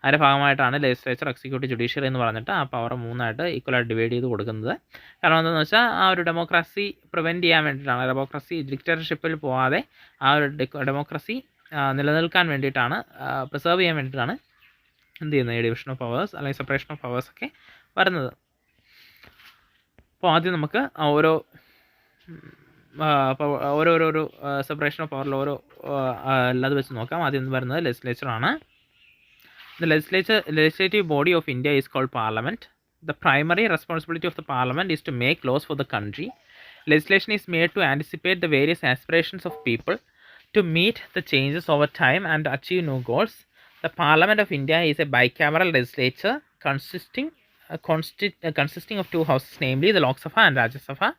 അതിൻ്റെ ഭാഗമായിട്ടാണ് ലെജിസ്ലേച്ചർ, എക്സിക്യൂട്ടീവ്, ജുഡീഷ്യറി എന്ന് പറഞ്ഞിട്ട് ആ പവർ 3ആയിട്ട് ഈക്വലായിട്ട് ഡിവൈഡ് ചെയ്ത് കൊടുക്കുന്നത്. കാരണം എന്താണെന്ന് വെച്ചാൽ ആ ഒരു ഡെമോക്രസി പ്രിവെൻറ്റ് ചെയ്യാൻ വേണ്ടിയിട്ടാണ്, ഡെമോക്രസി ഡിക്റ്റേറ്റർഷിപ്പിൽ പോകാതെ ആ ഒരു ഡെമോക്രസി നിലനിൽക്കാൻ വേണ്ടിയിട്ടാണ്, പ്രിസർവ് ചെയ്യാൻ വേണ്ടിയിട്ടാണ് എന്ത് ചെയ്യുന്നത്, ഈ ഡിവിഷൻ ഓഫ് പവേഴ്സ് അല്ലെങ്കിൽ സെപ്പറേഷൻ ഓഫ് പവേഴ്സ് ഒക്കെ വരുന്നത്. അപ്പോൾ ആദ്യം നമുക്ക് ഓരോരോ സെപ്പറേഷൻ ഓഫ് പവറിൽ അത് വെച്ച് നോക്കാം. ആദ്യം വരുന്നത് ലെജിസ്ലേച്ചറാണ്. The legislative body of India is called Parliament. The primary responsibility of the Parliament is to make laws for the country. Legislation is made to anticipate the various aspirations of people, to meet the changes over time and achieve new goals. The Parliament of India is a bicameral legislature consisting of two houses, namely the Lok Sabha and Rajya Sabha.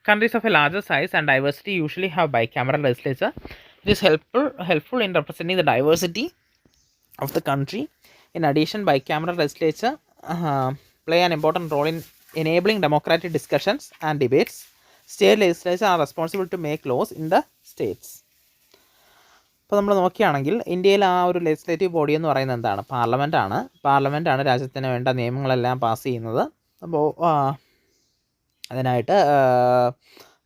Countries of a larger size and diversity usually have bicameral legislature. It is helpful in representing the diversity of the country. In addition, bicameral legislature play an important role in enabling democratic discussions and debates. State legislatures are responsible to make laws in the states. അപ്പോൾ നമ്മൾ നോക്കുകയാണെങ്കിൽ ഇന്ത്യയിൽ ആ ഒരു legislative body എന്ന് പറയുന്നത് എന്താണ്? പാർലമെൻറ്റാണ് രാജ്യത്തിന് വേണ്ട നിയമങ്ങളെല്ലാം പാസ് ചെയ്യുന്നത്. അപ്പോൾ അതിനായിട്ട്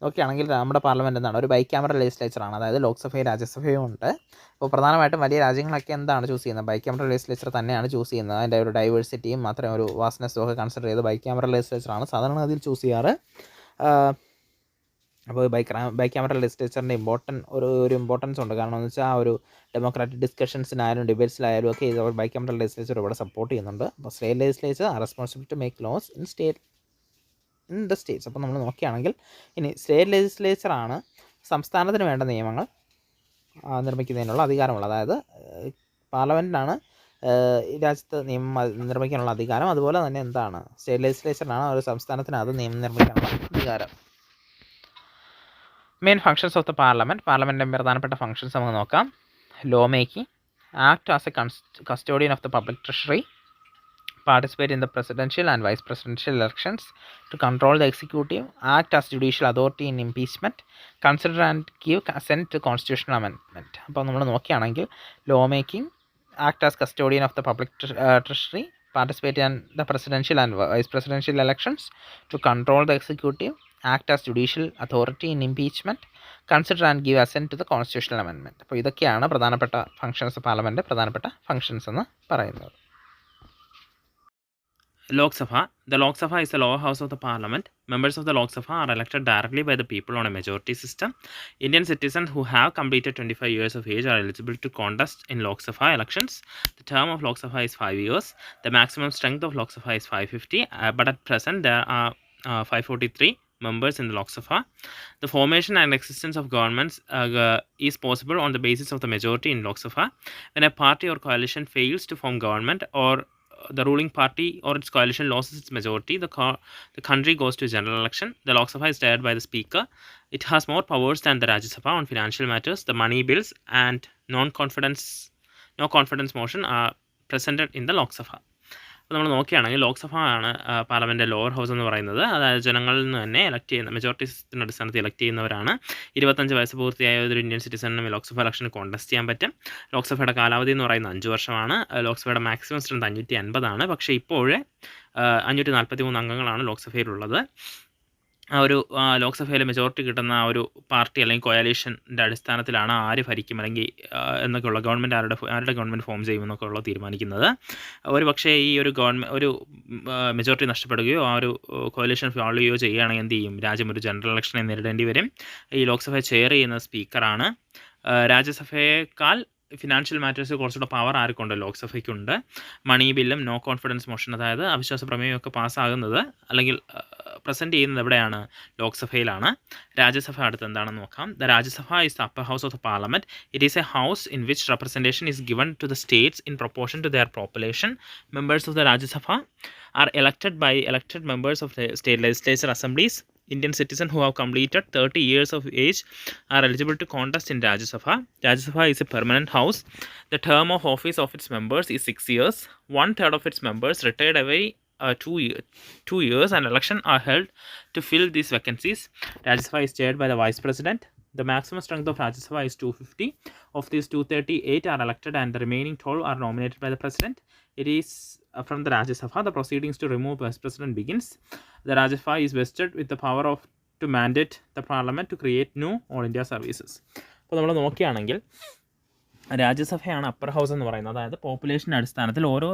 നോക്കുകയാണെങ്കിൽ നമ്മുടെ പാർലമെൻറ്റ് എന്താണ്, ഒരു ബൈക്യാമറൽ ലെജിസ്ലേച്ചറാണ്. അതായത് ലോക്സഭയും രാജ്യസഭയും ഉണ്ട്. അപ്പോൾ പ്രധാനമായിട്ടും വലിയ രാജ്യങ്ങളൊക്കെ എന്താണ് ചൂസ് ചെയ്യുന്നത്? ബൈക്യാമറൽ ലെജിസ്ലേച്ചർ തന്നെയാണ് ചൂസ് ചെയ്യുന്നത്. അതിൻ്റെ ഒരു ഡൈവേഴ്സിറ്റിയും മാത്രമേ ഒരു വാസ്റ്റ്നെസ്സും ഒക്കെ കൺസിഡർ ചെയ്ത് ബൈക്യാമറൽ ലെജിസ്ലേച്ചറാണ് സാധാരണഗതിയിൽ ചൂസ് ചെയ്യാറ്. അപ്പോൾ ബൈക്യാമറൽ ലെജിസ്ലേച്ചറിൻ്റെ ഒരു ഇമ്പോർട്ടൻസ് ഉണ്ട്. കാരണം എന്ന് വെച്ചാൽ ആ ഒരു ഡെമോക്രാറ്റിക് ഡിസ്കഷൻസിനായാലും ഡിബേറ്റ്സിലായാലും ഒക്കെ ഇത് ബൈക്യാമറൽ ലെജിസ്ലേച്ചർ ഇവിടെ സപ്പോർട്ട് ചെയ്യുന്നുണ്ട്. അപ്പോൾ state legislature are responsible to make laws in the states. അപ്പോൾ നമ്മൾ നോക്കുകയാണെങ്കിൽ ഇനി സ്റ്റേറ്റ് ലെജിസ്ലേച്ചറാണ് സംസ്ഥാനത്തിന് വേണ്ട നിയമങ്ങൾ നിർമ്മിക്കുന്നതിനുള്ള അധികാരമുള്ളത്. അതായത് പാർലമെൻറ്റിനാണ് രാജ്യത്ത് നിയമം നിർമ്മിക്കാനുള്ള അധികാരം. അതുപോലെ തന്നെ എന്താണ്, സ്റ്റേറ്റ് ലെജിസ്ലേച്ചറിനാണ് ഒരു സംസ്ഥാനത്തിനകത്ത് നിയമം നിർമ്മിക്കാനുള്ള അധികാരം. മെയിൻ ഫങ്ഷൻസ് ഓഫ് ദ പാർലമെൻറ്റിൻ്റെ പ്രധാനപ്പെട്ട ഫങ്ഷൻസ് നമുക്ക് നോക്കാം. Law making, act as A custodian of the public treasury, participate in the presidential and vice presidential elections, to control the executive, act as judicial authority in impeachment, consider and give assent to constitutional amendment. അപ്പോൾ നമ്മൾ നോക്കുകയാണെങ്കിൽ law making, act as custodian of the public treasury, participate in the presidential and vice presidential elections, to control the executive, act as judicial authority in impeachment, consider and give assent to the constitutional amendment. അപ്പോൾ ഇതൊക്കെയാണ് പ്രധാനപ്പെട്ട functions, parliament പ്രധാനപ്പെട്ട functions എന്ന് പറയുന്നത്. Lok Sabha. The Lok Sabha is the lower house of the parliament. Members of the Lok Sabha are elected directly by the people on a majority system. Indian citizens who have completed 25 years of age are eligible to contest in Lok Sabha elections. The term of Lok Sabha is 5 years. The maximum strength of Lok Sabha is 550, but at present there are 543 members in the Lok Sabha. The formation and existence of governments is possible on the basis of the majority in Lok Sabha. When a party or coalition fails to form government, or the ruling party or its coalition loses its majority, the country goes to general election. The Lok Sabha is chaired by the speaker. It has more powers than the Rajya Sabha on financial matters. The money bills and no confidence motion are presented in the Lok Sabha. അപ്പോൾ നമ്മൾ നോക്കുകയാണെങ്കിൽ ലോക്സഭ ആണ് parliament lower house എന്ന് പറയുന്നത്. അതായത് ജനങ്ങളിൽ നിന്ന് തന്നെ എലക്ട് ചെയ്യുന്ന, മെജോറിറ്റിയുടെ അടിസ്ഥാനത്തിൽ എലക്ട് ചെയ്യുന്നവരാണ്. 25 വയസ്സ് പൂർത്തിയായ ഒരു ഇന്ത്യൻ സിറ്റിസണിനും ലോക്സഭ ഇലക്ഷന് കോൺടെസ്റ്റ് ചെയ്യാൻ പറ്റും. ലോക്സഭയുടെ കാലാവധി എന്ന് പറയുന്നത് 5 വർഷമാണ്. ലോക്സഭയുടെ മാക്സിമം സ്ട്രെങ്ത് 550 ആണ്. പക്ഷേ ഇപ്പോൾ 543 അംഗങ്ങളാണ് ലോക്സഭയിലുള്ളത്. ആ ഒരു ലോക്സഭയിൽ മെജോറിറ്റി കിട്ടുന്ന ആ ഒരു പാർട്ടി അല്ലെങ്കിൽ കോയാലിഷൻ്റെ അടിസ്ഥാനത്തിലാണ് ആര് ഭരിക്കും അല്ലെങ്കിൽ എന്നൊക്കെയുള്ള ഗവൺമെൻറ് ആരുടെ ഗവൺമെൻറ് ഫോം ചെയ്യുമെന്നൊക്കെ ഉള്ളത് തീരുമാനിക്കുന്നത്. ഒരു പക്ഷേ ഈ ഒരു മെജോറിറ്റി നഷ്ടപ്പെടുകയോ ആ ഒരു കോയാലിഷൻ ഫോളോ ചെയ്യുകയോ ചെയ്യുകയാണെങ്കിൽ എന്ത് ചെയ്യും, രാജ്യം ഒരു ജനറൽ ഇലക്ഷനെ നേരിടേണ്ടി വരും. ഈ ലോക്സഭയെ ചെയർ ചെയ്യുന്ന സ്പീക്കറാണ്. രാജ്യസഭയേക്കാൾ ഫിനാൻഷ്യൽ മാറ്റേഴ്സ് കുറച്ചുകൂടെ പവർ ആർക്കുണ്ട്, ലോക്സഭയ്ക്കുണ്ട്. മണി ബില്ലും നോ കോൺഫിഡൻസ് മോഷൻ, അതായത് അവിശ്വാസ പ്രമേയമൊക്കെ പാസ്സാകുന്നത് അല്ലെങ്കിൽ പ്രസൻറ്റ് ചെയ്യുന്നത് എവിടെയാണ്, ലോക്സഭയിലാണ്. രാജ്യസഭ അടുത്ത് എന്താണെന്ന് നോക്കാം. The Rajya Sabha is the upper house of the parliament. It is a house in which representation is given to the states in proportion to their population. Members of the Rajya Sabha are elected by elected members of the state legislature assemblies. Indian citizens who have completed 30 years of age are eligible to contest in Rajya Sabha. Rajya Sabha is a permanent house. The term of office of its members is 6 years. 1/3 of its members retired every 2 years, and elections are held to fill these vacancies. Rajya Sabha is chaired by the Vice President. The maximum strength of Rajya Sabha is 250. Of these, 238 are elected, and the remaining 12 are nominated by the President. It is from the Rajya Sabha the proceedings to remove Vice President begins. The Rajya Sabha is vested with the power to mandate the Parliament to create new All India services. അപ്പോൾ നമ്മൾ നോക്കുകയാണെങ്കിൽ രാജ്യസഭയാണ് upper house എന്ന് പറയുന്നത്. അതായത് പോപ്പുലേഷൻ്റെ അടിസ്ഥാനത്തിൽ ഓരോ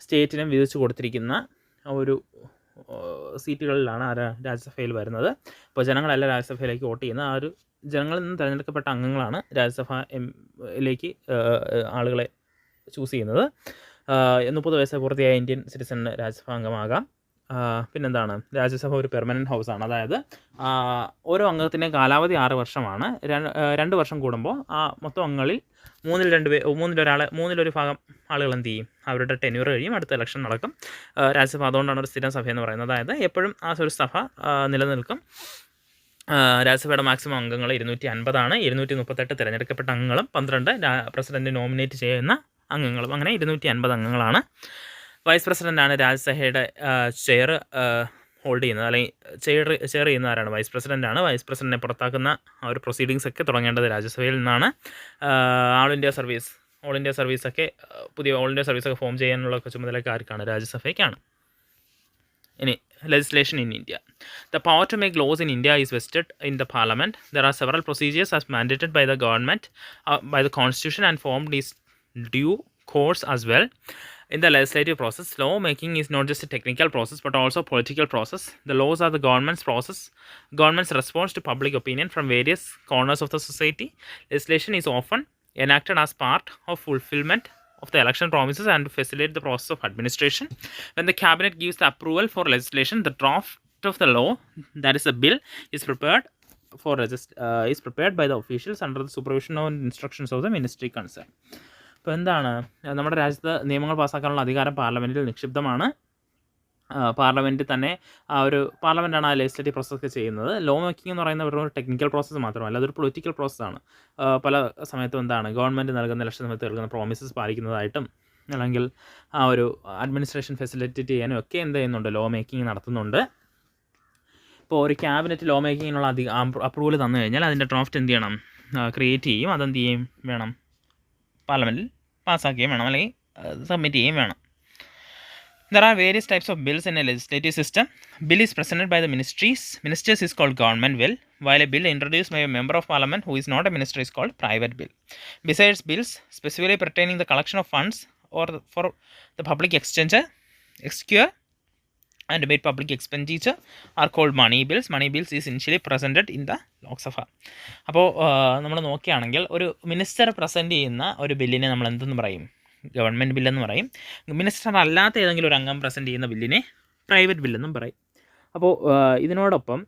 സ്റ്റേറ്റിനും വിധിച്ചു കൊടുത്തിരിക്കുന്ന ഒരു സീറ്റുകളിലാണ് രാജ്യസഭയിൽ വരുന്നത്. അപ്പോൾ ജനങ്ങളല്ല രാജ്യസഭയിലേക്ക് വോട്ട് ചെയ്യുന്ന ആ ഒരു ജനങ്ങളിൽ നിന്ന് തിരഞ്ഞെടുക്കപ്പെട്ട അംഗങ്ങളാണ് രാജ്യസഭയിലേക്ക് ആളുകളെ ചൂസ് ചെയ്യുന്നത്. 30 വയസ്സ് പൂർത്തിയായ ഇന്ത്യൻ സിറ്റിസണിന് രാജ്യസഭാ അംഗമാകാം. പിന്നെന്താണ്, രാജ്യസഭ ഒരു പെർമനൻറ്റ് ഹൗസാണ്. അതായത് ഓരോ അംഗത്തിൻ്റെ കാലാവധി 6 വർഷമാണ്. 2 വർഷം കൂടുമ്പോൾ ആ മൊത്തം അംഗങ്ങളിൽ മൂന്നിലൊരു ഭാഗം ആളുകൾ എന്ത് ചെയ്യും, അവരുടെ ടെന്യൂർ കഴിയും, അടുത്ത ഇലക്ഷൻ നടക്കും. രാജ്യസഭ അതുകൊണ്ടാണ് ഒരു സ്ഥിരം സഭ എന്ന് പറയുന്നത്. അതായത് എപ്പോഴും ആ ഒരു സഭ നിലനിൽക്കും. രാജ്യസഭയുടെ മാക്സിമം അംഗങ്ങൾ 250 238 തിരഞ്ഞെടുക്കപ്പെട്ട അംഗങ്ങളും 12 പ്രസിഡന്റ് നോമിനേറ്റ് ചെയ്യുന്ന അംഗങ്ങളും, അങ്ങനെ 250 അംഗങ്ങളാണ്. വൈസ് പ്രസിഡൻ്റാണ് രാജ്യസഭയുടെ ചെയർ ഹോൾഡ് ചെയ്യുന്നത്, അല്ലെങ്കിൽ ചെയർ ചെയ്യുന്ന ആരാണ്, വൈസ് പ്രസിഡൻ്റാണ്. വൈസ് പ്രസിഡൻറ്റിനെ പുറത്താക്കുന്ന ആ ഒരു പ്രൊസീഡിങ്സ് ഒക്കെ തുടങ്ങേണ്ടത് രാജ്യസഭയിൽ നിന്നാണ്. ഓൾ ഇന്ത്യ സർവീസൊക്കെ പുതിയ ഓൾ ഇന്ത്യ സർവീസൊക്കെ ഫോം ചെയ്യാനുള്ള ചുമതലയൊക്കെ ആർക്കാണ്, രാജ്യസഭയ്ക്കാണ്. ഇനി legislation in India. The power to make laws in India is vested in the Parliament. There are several procedures as mandated by the government, by the Constitution, and formed is due course as well. In the legislative process, law making is not just a technical process but also a political process. The laws are the government's response to public opinion from various corners of the society. Legislation is often enacted as part of fulfillment of the election promises and to facilitate the process of administration. When the cabinet gives the approval for legislation, the draft of the law, that is the bill, is prepared by the officials under the supervision and instructions of the ministry concerned. അപ്പോൾ എന്താണ്, നമ്മുടെ രാജ്യത്ത് നിയമങ്ങൾ പാസ്സാക്കാനുള്ള അധികാരം പാർലമെൻറ്റിൽ നിക്ഷിപ്തമാണ്. Parliament തന്നെ പാർലമെൻറ്റാണ് ആ legislative പ്രോസസ്സൊക്കെ ചെയ്യുന്നത്. ലോ മേക്കിംഗ് എന്ന് പറയുന്ന ഒരു ടെക്നിക്കൽ പ്രോസസ്സ് മാത്രമല്ല, അതൊരു പൊളിറ്റിക്കൽ പ്രോസസ്സാണ്. പല സമയത്തും എന്താണ്, ഗവൺമെൻറ് നൽകുന്ന ഇലക്ഷൻ സമയത്ത് നൽകുന്ന പ്രോമിസസ് പാലിക്കുന്നതായിട്ടും അല്ലെങ്കിൽ ആ ഒരു അഡ്മിനിസ്ട്രേഷൻ ഫെസിലിറ്റേറ്റ് ചെയ്യാനും ഒക്കെ എന്ത് ചെയ്യുന്നുണ്ട്, ലോ മേക്കിംഗ് നടത്തുന്നുണ്ട്. ഇപ്പോൾ ഒരു ക്യാബിനറ്റ് ലോ മേക്കിങ്ങിനുള്ള അപ്രൂവൽ തന്നു കഴിഞ്ഞാൽ അതിൻ്റെ ഡ്രാഫ്റ്റ് എന്ത് ചെയ്യണം, ക്രിയേറ്റ് ചെയ്യും, അതെന്ത് ചെയ്യും വേണം, പാർലമെൻറ്റിൽ പാസ്സാക്കുകയും വേണം, അല്ലെങ്കിൽ സബ്മിറ്റ് ചെയ്യുകയും വേണം. There are various types of bills in a legislative system. Bill is presented by the ministers is called government bill, while a bill introduced by a member of parliament who is not a minister is called private bill. Besides bills specifically pertaining the collection of funds or for the public exchequer and made public expenditure are called money bills. Money bills is initially presented in the Lok Sabha. അപ്പോൾ നമ്മൾ നോക്കുകയാണെങ്കിൽ ഒരു minister present ചെയ്യുന്ന ഒരു ബില്ലിനെ നമ്മൾ എന്തെന്ന് പറയും, ഗവൺമെൻറ് ബില്ലെന്ന് പറയും. മിനിസ്റ്റർ അല്ലാത്ത ഏതെങ്കിലും ഒരു അംഗം പ്രസൻറ്റ് ചെയ്യുന്ന ബില്ലിനെ പ്രൈവറ്റ് ബില്ലെന്നും പറയും. അപ്പോൾ ഇതിനോടൊപ്പം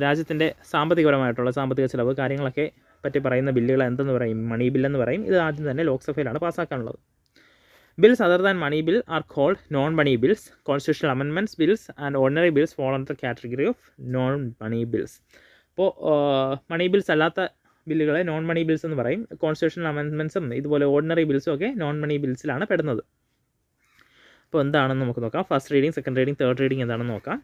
രാജ്യത്തിൻ്റെ സാമ്പത്തികപരമായിട്ടുള്ള സാമ്പത്തിക ചിലവ് കാര്യങ്ങളൊക്കെ പറ്റി പറയുന്ന ബില്ലുകൾ എന്തെന്ന് പറയും, മണി ബില്ലെന്ന് പറയും. ഇത് ആദ്യം തന്നെ ലോക്സഭയിലാണ് പാസ്സാക്കാനുള്ളത്. Bills other than money bill are called non-money bills. Constitutional amendments bills and ordinary bills fall under the category of non-money bills. അപ്പോൾ മണി ബിൽസ് അല്ലാത്ത ബില്ലുകളെ നോൺ മണി ബിൽസ് എന്ന് പറയും. കോൺസ്റ്റിറ്റ്യൂഷണൽ അമെൻമെൻറ്റ്സും ഇതുപോലെ ഓർഡിനറി ബിൽസും ഒക്കെ നോൺ മണി ബിൽസിലാണ് പെടുന്നത്. അപ്പോൾ എന്താണെന്ന് നമുക്ക് നോക്കാം. First reading, second reading, third reading എന്താണെന്ന് നോക്കാം.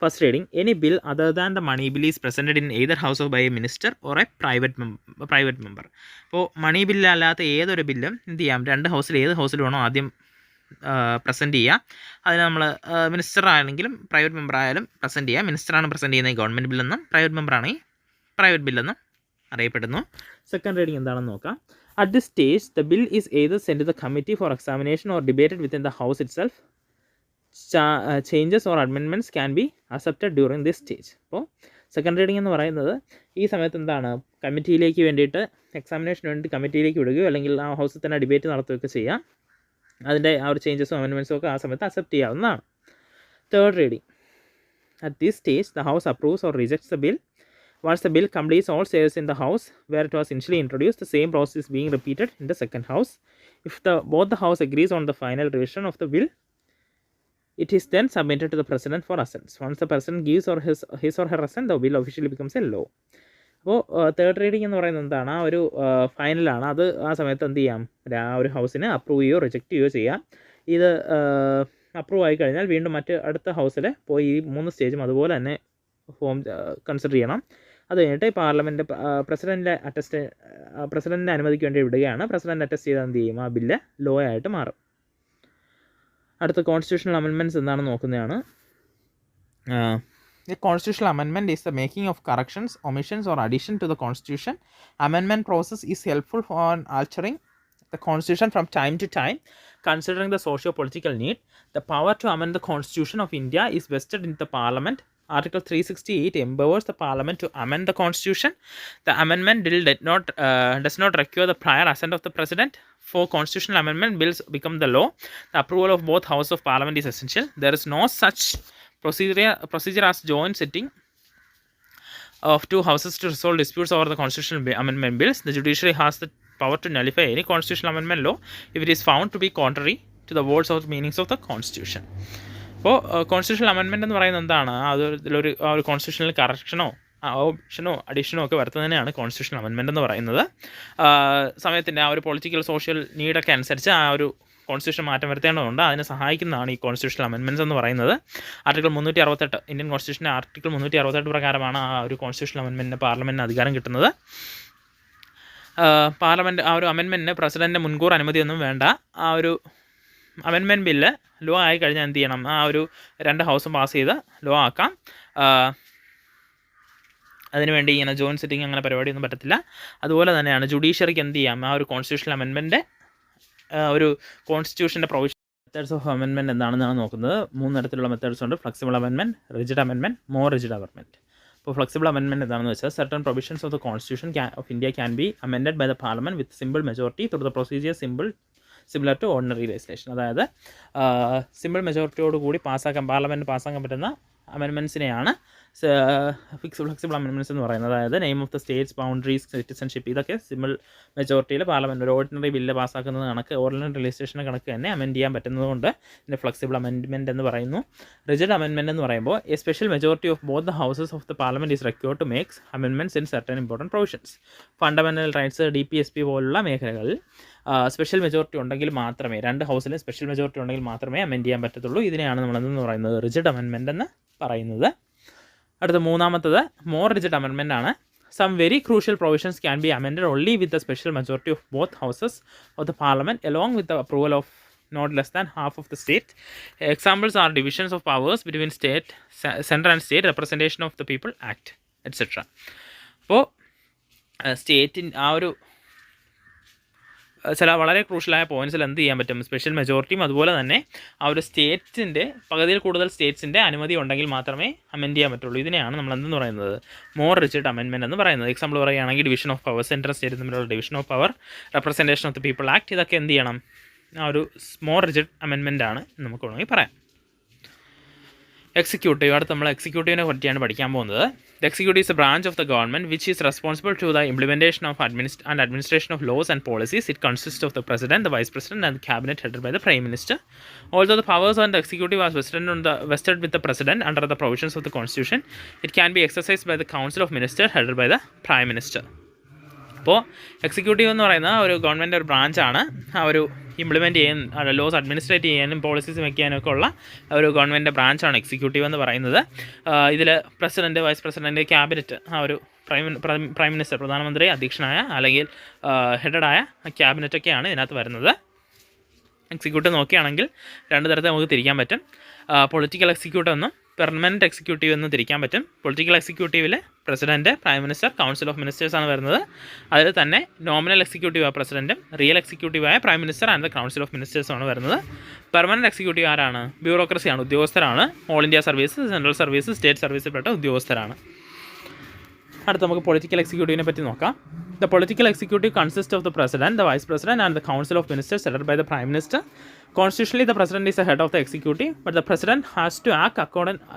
First reading, any bill other than the money bill is presented in either house of by a minister or a private member. അപ്പോൾ മണി ബില്ലല്ലാത്ത ഏതൊരു ബില്ലും എന്ത് ചെയ്യാം, ഏത് ഹൗസിൽ വേണോ ആദ്യം പ്രസൻറ്റ് ചെയ്യുക. അതിന് നമ്മൾ മിനിസ്റ്റർ ആണെങ്കിലും പ്രൈവറ്റ് മെമ്പർ ആയാലും പ്രസൻറ്റ് ചെയ്യുക. മിനിസ്റ്ററാണ് പ്രസൻറ്റ് ചെയ്യുന്നത് ഗവൺമെൻറ് ബില്ലെന്നും പ്രൈവറ്റ് മെമ്പറാണെങ്കിൽ പ്രൈവറ്റ് ബില്ലെന്നും അറിയപ്പെടുന്നു. സെക്കൻഡ് റീഡിംഗ് എന്താണെന്ന് നോക്കാം. At this stage the bill is either send to the committee for examination or debated within the house itself. Changes or amendments can be accepted during this stage. അപ്പോൾ second reading എന്ന് പറയുന്നത് ഈ സമയത്ത് എന്താണ്, കമ്മിറ്റിയിലേക്ക് വേണ്ടിയിട്ട് എക്സാമിനേഷന് വേണ്ടി കമ്മിറ്റിയിലേക്ക് വിടുകയോ അല്ലെങ്കിൽ ആ ഹൗസിൽ തന്നെ ഡിബേറ്റ് നടത്തുകയൊക്കെ ചെയ്യാം. അതിൻ്റെ ആ ഒരു ചേഞ്ചസും അമെൻമെൻറ്റ്സും ഒക്കെ ആ സമയത്ത് അക്സെപ്റ്റ് ചെയ്യാവുന്നതാണ്. Third reading. At this stage, the House approves or rejects the bill. Once the bill completes all stages in the House where it was initially introduced, the same process is being repeated in the second House. If both the House agrees on the final revision of the bill, it is then submitted to the President for assent. Once the President gives his or her assent, the bill officially becomes a law. അപ്പോൾ third reading എന്ന് പറയുന്നത് എന്താണ്, ആ ഒരു ഫൈനലാണ്. അത് ആ സമയത്ത് എന്ത് ചെയ്യാം, ആ ഒരു ഹൗസിന് അപ്രൂവ് ചെയ്യുകയോ റിജക്റ്റ് ചെയ്യുകയോ ചെയ്യാം. ഇത് അപ്രൂവ് ആയി കഴിഞ്ഞാൽ വീണ്ടും അടുത്ത ഹൗസിൽ പോയി ഈ 3 സ്റ്റേജും അതുപോലെ തന്നെ കൺസിഡർ ചെയ്യണം. അത് കഴിഞ്ഞിട്ട് പാർലമെൻറ്റ് പ്രസിഡൻറ്റിൻ്റെ അനുമതിക്ക് വേണ്ടി വിടുകയാണ്. പ്രസിഡൻറ്റ് അറ്റസ്റ്റ് ചെയ്താൽ എന്ത് ചെയ്യും, ആ ബില്ല് ലോ ആയിട്ട് മാറും. അടുത്ത കോൺസ്റ്റിറ്റ്യൂഷണൽ അമെൻമെൻറ്റ്സ് എന്താണെന്ന് നോക്കുന്നതാണ്. The constitutional amendment is the making of corrections, omissions or addition to the constitution. Amendment process is helpful for altering the constitution from time to time, considering the socio-political need. The power to amend the constitution of India is vested in the parliament. Article 368 empowers the parliament to amend the constitution. The amendment bill does not require the prior assent of the president. For constitutional amendment bills become the law, the approval of both houses of parliament is essential. There is no such procedure as joint sitting of 2 houses to resolve disputes over the constitutional amendment bills. The judiciary has the power to nullify any constitutional amendment law if it is found to be contrary to the words or meanings of the constitution. അപ്പോൾ constitutional amendment എന്ന് പറയുന്നത് എന്താണ്, അതിലൊരു constitutional കറക്ഷനോ ഓപ്ഷനോ അഡീഷനോ ഒക്കെ വരുത്തുന്നതിനാണ് constitutional amendment എന്ന് പറയുന്നത്. സമയത്തിൻ്റെ ആ ഒരു പൊളിറ്റിക്കൽ സോഷ്യൽ നീഡൊക്കെ അനുസരിച്ച് ആ ഒരു കോൺസ്റ്റിറ്റ്യൂഷൻ മാറ്റം വരുത്തേണ്ടതുണ്ട്. അതിനെ സഹായിക്കുന്നതാണ് ഈ കോൺസ്റ്റിറ്റ്യൂഷണൽ അമെൻമെൻറ്റ്സ് എന്ന് പറയുന്നത്. ആർട്ടിക്കിൾ 368 ഇന്ത്യൻ കോൺസ്റ്റിറ്റ്യൂഷൻ്റെ ആർട്ടിക്കിൾ 368 പ്രകാരമാണ് ആ ഒരു കോൺസ്റ്റിറ്റ്യൂഷണൽ അമെൻമെൻറ്റിന് പാർലമെൻറ്റിന് അധികാരം കിട്ടുന്നത്. പാർലമെൻറ്റ് ആ ഒരു അമെൻമെൻറ്റിന് പ്രസിഡൻറ്റിൻ്റെ മുൻകൂർ അനുമതിയൊന്നും വേണ്ട. ആ ഒരു അമെൻമെൻറ്റ് ബില്ല് ലോ ആയി കഴിഞ്ഞാൽ എന്ത് ചെയ്യണം, ആ ഒരു 2 ഹൗസും പാസ് ചെയ്ത് ലോ ആക്കാം. അതിനുവേണ്ടി ഇങ്ങനെ ജോയിൻറ്റ് സിറ്റിംഗ് അങ്ങനെ പരിപാടിയൊന്നും പറ്റത്തില്ല. അതുപോലെ തന്നെയാണ് ജുഡീഷ്യറിക്ക് എന്ത് ചെയ്യാം, ആ ഒരു കോൺസ്റ്റിറ്റ്യൂഷണൽ അമെൻമെൻറ്റ് ഒരു കോൺസ്റ്റിറ്റ്യൂഷൻ്റെ പ്രൊവിഷൻ. മെത്തേഡ്സ് ഓഫ് അമെൻമെൻറ്റ് എന്താണെന്നാണ് നോക്കുന്നത്. 3 തരത്തിലുള്ള മെത്തേഡ്സ് ഉണ്ട്. Flexible amendment, rigid amendment, more rigid amendment. ഇപ്പോൾ ഫ്ലെക്സിബിൾ അമെൻമെൻറ്റ് എന്താണെന്ന് വെച്ചാൽ certain provisions of the constitution of India can be amended by the parliament with simple majority through the procedure similar to ordinary legislation. അതായത് simple മെജോറിറ്റിയോട് കൂടി parliament പാസ്സാക്കാൻ പറ്റുന്ന അമെൻമെൻറ്റ്സിനെയാണ് flexible amendments എന്ന് പറയുന്നത്. അതായത് name of the States, boundaries, citizenship, ഇതൊക്കെ simple മെജോറിറ്റിയിൽ parliament ഒരു ordinary bill പാസ്സാക്കുന്നത് കണക്ക് ഓർഡിനറി ലെജിസ്ലേഷൻ കണക്ക് തന്നെ അമെൻഡ് ചെയ്യാൻ പറ്റുന്നതുകൊണ്ട് ഇതിൻ്റെ ഫ്ലെക്സിബിൾ അമെൻമെൻറ്റ് എന്ന് പറയുന്നു. റിജിഡ് അമെൻമെൻറ്റ് എന്ന് പറയുമ്പോൾ a special majority of both the houses of the parliament is required to makes amendments in certain important provisions. Fundamental rights, DPSP പോലുള്ള മേഖലകളിൽ സ്പെഷ്യൽ മെജോറിറ്റി ഉണ്ടെങ്കിൽ മാത്രമേ, 2 ഹൗസിലും സ്പെഷ്യൽ മെജോറിറ്റി ഉണ്ടെങ്കിൽ മാത്രമേ അമെൻഡ് ചെയ്യാൻ പറ്റത്തുള്ളൂ. ഇതിനെയാണ് നമ്മളെന്ന് പറയുന്നത് റിജിഡ് അമെൻമെൻറ്റ് എന്ന് പറയുന്നത്. അടുത്ത മൂന്നാമത്തത് മോർ റിജിഡ് അമെൻമെൻറ്റ് ആണ്. Some very crucial provisions can be amended only with the special majority of both houses of the parliament along with the approval of not less than half of the state. Examples are divisions of powers between center and state, representation of the people act, etc. അപ്പോൾ സ്റ്റേറ്റിൻ ആ ഒരു ചില വളരെ ക്രൂഷ്യലായ പോയിൻറ്റ്സിൽ എന്ത് ചെയ്യാൻ പറ്റും, special മെജോറിറ്റിയും അതുപോലെ തന്നെ ആ ഒരു സ്റ്റേറ്റ്സിൻ്റെ പകുതിയിൽ കൂടുതൽ സ്റ്റേറ്റ്സിൻ്റെ അനുമതി ഉണ്ടെങ്കിൽ മാത്രമേ അമെൻഡ് ചെയ്യാൻ പറ്റുള്ളൂ. ഇതിനെയാണ് നമ്മൾ എന്തെന്ന് പറയുന്നത്, മോർ റിജിഡ് അമെൻമെൻറ്റ് എന്ന് പറയുന്നത്. എക്സാമ്പിൾ പറയുകയാണെങ്കിൽ division of power, central state തമ്മിലുള്ള division of power, representation of the people act, ഇതൊക്കെ എന്ത് ചെയ്യണം, ആ ഒരു മോർ റിജിഡ് അമെൻമെൻറ്റ് ആണ് നമുക്ക് വേണമെങ്കിൽ പറയാം. എക്സിക്യൂട്ടീവ്, അടുത്ത് നമ്മൾ എക്സിക്യൂട്ടീവിനെ പറ്റിയാണ് പഠിക്കാൻ പോകുന്നത്. The executive is a branch of the government which is responsible to the implementation of administration of laws and policies. It consists of the president, the vice president and the cabinet headed by the prime minister. Although the powers of the executive are vested with the president under the provisions of the constitution, it can be exercised by the council of ministers headed by the prime minister. അപ്പോൾ executive എന്ന് പറയുന്ന ഒരു government ഒരു ബ്രാഞ്ചാണ്. ആ ഒരു implement ചെയ്യാൻ, loss administrate ചെയ്യാനും policies വയ്ക്കാനൊക്കെ ഉള്ള ഒരു ഗവൺമെൻറ് ബ്രാഞ്ചാണ് എക്സിക്യൂട്ടീവ് എന്ന് പറയുന്നത്. ഇതിൽ പ്രസിഡൻറ്റ്, വൈസ് പ്രസിഡൻറ്റ്, ക്യാബിനറ്റ്, ആ ഒരു പ്രൈം മിനിസ്റ്റർ, പ്രധാനമന്ത്രി അധ്യക്ഷനായ അല്ലെങ്കിൽ ഹെഡഡായ ക്യാബിനറ്റൊക്കെയാണ് ഇതിനകത്ത് വരുന്നത്. എക്സിക്യൂട്ടീവ് നോക്കുകയാണെങ്കിൽ 2 തരത്തിൽ നമുക്ക് തിരിക്കാൻ പറ്റും. പൊളിറ്റിക്കൽ എക്സിക്യൂട്ടീവ് എന്നും പെർമനൻറ്റ് എക്സിക്യൂട്ടീവ് എന്ന് തിരിക്കാൻ പറ്റും. പൊളിറ്റിക്കൽ എക്സിക്യൂട്ടീവിൽ president, prime minister, council of മിനിസ്റ്റേഴ്സാണ് വരുന്നത്. അതിൽ തന്നെ നോമിനൽ എക്സിക്യൂട്ടീവായ പ്രസിഡൻറ്റും റിയൽ എക്സിക്യൂട്ടീവായ prime minister and the council of മിനിസ്റ്റേഴ്സാണ് വരുന്നത്. പെർമനൻറ്റ് എക്സിക്യൂട്ടീവ് ആരാണ്? ബ്യൂറോക്രസിയാണ്, ഉദ്യോഗസ്ഥരാണ്. All India service, central service, state സർവീസിൽപ്പെട്ട ഉദ്യോഗസ്ഥരാണ്. അടുത്ത നമുക്ക് പൊളിറ്റിക്കൽ എക്സിക്യൂട്ടീവിനെ പറ്റി നോക്കാം. The political executive consists of the president, the vice president, and the council of ministers headed by the prime minister. Constitutionally, the president is the head of the executive, but the president has to act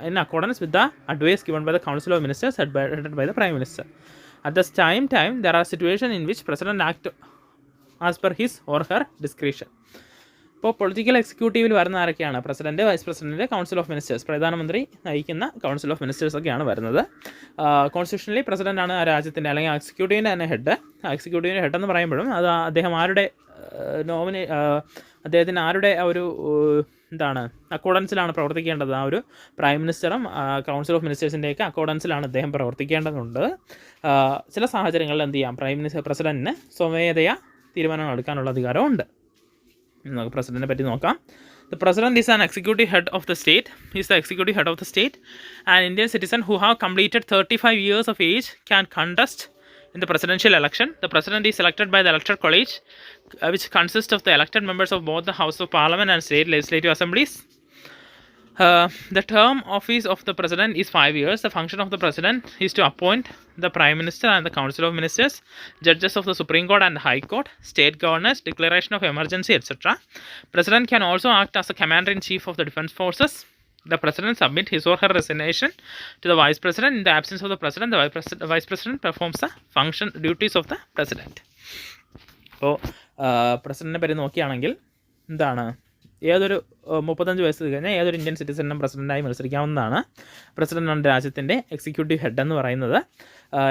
in accordance with the advice given by the council of ministers headed by the prime minister. At the same time, there are situations in which president act as per his or her discretion. ഇപ്പോൾ political എക്സിക്യൂട്ടീവിൽ വരുന്ന ആരൊക്കെയാണ്? President, vice president, council of ministers, പ്രധാനമന്ത്രി നയിക്കുന്ന council of ministers ഒക്കെയാണ് വരുന്നത്. Constitutionally പ്രസിഡൻ്റാണ് ആ രാജ്യത്തിൻ്റെ അല്ലെങ്കിൽ എക്സിക്യൂട്ടീവിൻ്റെ തന്നെ ഹെഡ്. എക്സിക്യൂട്ടീവിൻ്റെ ഹെഡ് എന്ന് പറയുമ്പോഴും അത് അദ്ദേഹം ആരുടെ അദ്ദേഹത്തിന് ആരുടെ ആ ഒരു അക്കോർഡൻസിലാണ് പ്രവർത്തിക്കേണ്ടത്? ആ ഒരു പ്രൈം മിനിസ്റ്ററും കൗൺസിൽ ഓഫ് മിനിസ്റ്റേഴ്സിൻ്റെയൊക്കെ അക്കോർഡൻസിലാണ് അദ്ദേഹം പ്രവർത്തിക്കേണ്ടതുണ്ട്. ചില സാഹചര്യങ്ങളിൽ എന്ത് ചെയ്യാം? പ്രസിഡൻറ്റിന് സ്വമേധയാ തീരുമാനങ്ങൾ എടുക്കാനുള്ള അധികാരമുണ്ട്. നമുക്ക് പ്രസിഡൻറ്റിനെ പറ്റി നോക്കാം. The president is an executive head of the state. He is the executive head of the state. An Indian citizen who have completed 35 years of age can contest in the presidential election. The president is elected by the electoral college, which consists of the elected members of both the House of Parliament and state legislative assemblies. The term office of the president is 5 years. The function of the president is to appoint the prime minister and the council of ministers, judges of the Supreme Court and the High Court, state governors, declaration of emergency, etc. President can also act as the commander-in-chief of the defense forces. The president submits his or her resignation to the vice president. In the absence of the president, the vice president performs the duties of the president. അപ്പോൾ പ്രസിഡന്റിനെ പറ്റി നോക്കുകയാണെങ്കിൽ എന്താണ്? ഏതൊരു 35 വയസ്സ് കഴിഞ്ഞാൽ ഏതൊരു Indian സിറ്റിസനും പ്രസിഡൻ്റായി മത്സരിക്കാവുന്നതാണ്. പ്രസിഡൻ്റാണ് രാജ്യത്തിൻ്റെ എക്സിക്യൂട്ടീവ് ഹെഡ് എന്ന് പറയുന്നത്.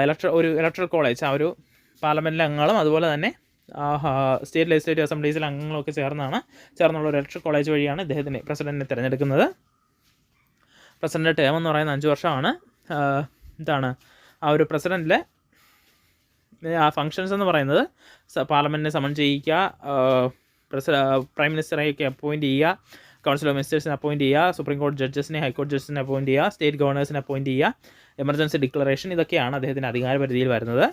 ഇലക്ട്രൽ കോളേജ്, ആ ഒരു പാർലമെൻറ്റിലെ അംഗങ്ങളും അതുപോലെ തന്നെ സ്റ്റേറ്റ് ലെജിസ്ലേറ്റീവ് അസംബ്ലീസിലെ അംഗങ്ങളൊക്കെ ചേർന്നുള്ള ഒരു ഇലക്ട്രൽ കോളേജ് വഴിയാണ് പ്രസിഡൻറ്റിനെ തിരഞ്ഞെടുക്കുന്നത്. പ്രസിഡൻ്റ് ടേം എന്ന് പറയുന്നത് 5 വർഷമാണ്. ആ ഒരു പ്രസിഡൻറ്റിലെ ആ ഫങ്ഷൻസ് എന്ന് പറയുന്നത് പാർലമെൻറ്റിനെ സമൺ ചെയ്യിക്കുക, പ്രൈം മിനിസ്റ്ററെയൊക്കെ അപ്പോയിൻറ്റ് ചെയ്യുക, കൗൺസിൽ ഓഫ് മിനിസ്റ്റേഴ്സിനെ അപ്പോയിൻറ്റ് ചെയ്യുക, സുപ്രീം കോടതി ജഡ്ജസിനെ, ഹൈക്കോടതി ജഡ്ജസിനെ അപ്പോയിൻറ്റ് ചെയ്യുക, സ്റ്റേറ്റ് ഗവർണേഴ്സിനെ അപ്പോയിൻറ്റ് ചെയ്യുക, എമർജൻസി ഡിക്ലറേഷൻ, ഇതൊക്കെയാണ് അദ്ദേഹത്തിൻ്റെ അധികാര പരിധിയിൽ വരുന്നത്.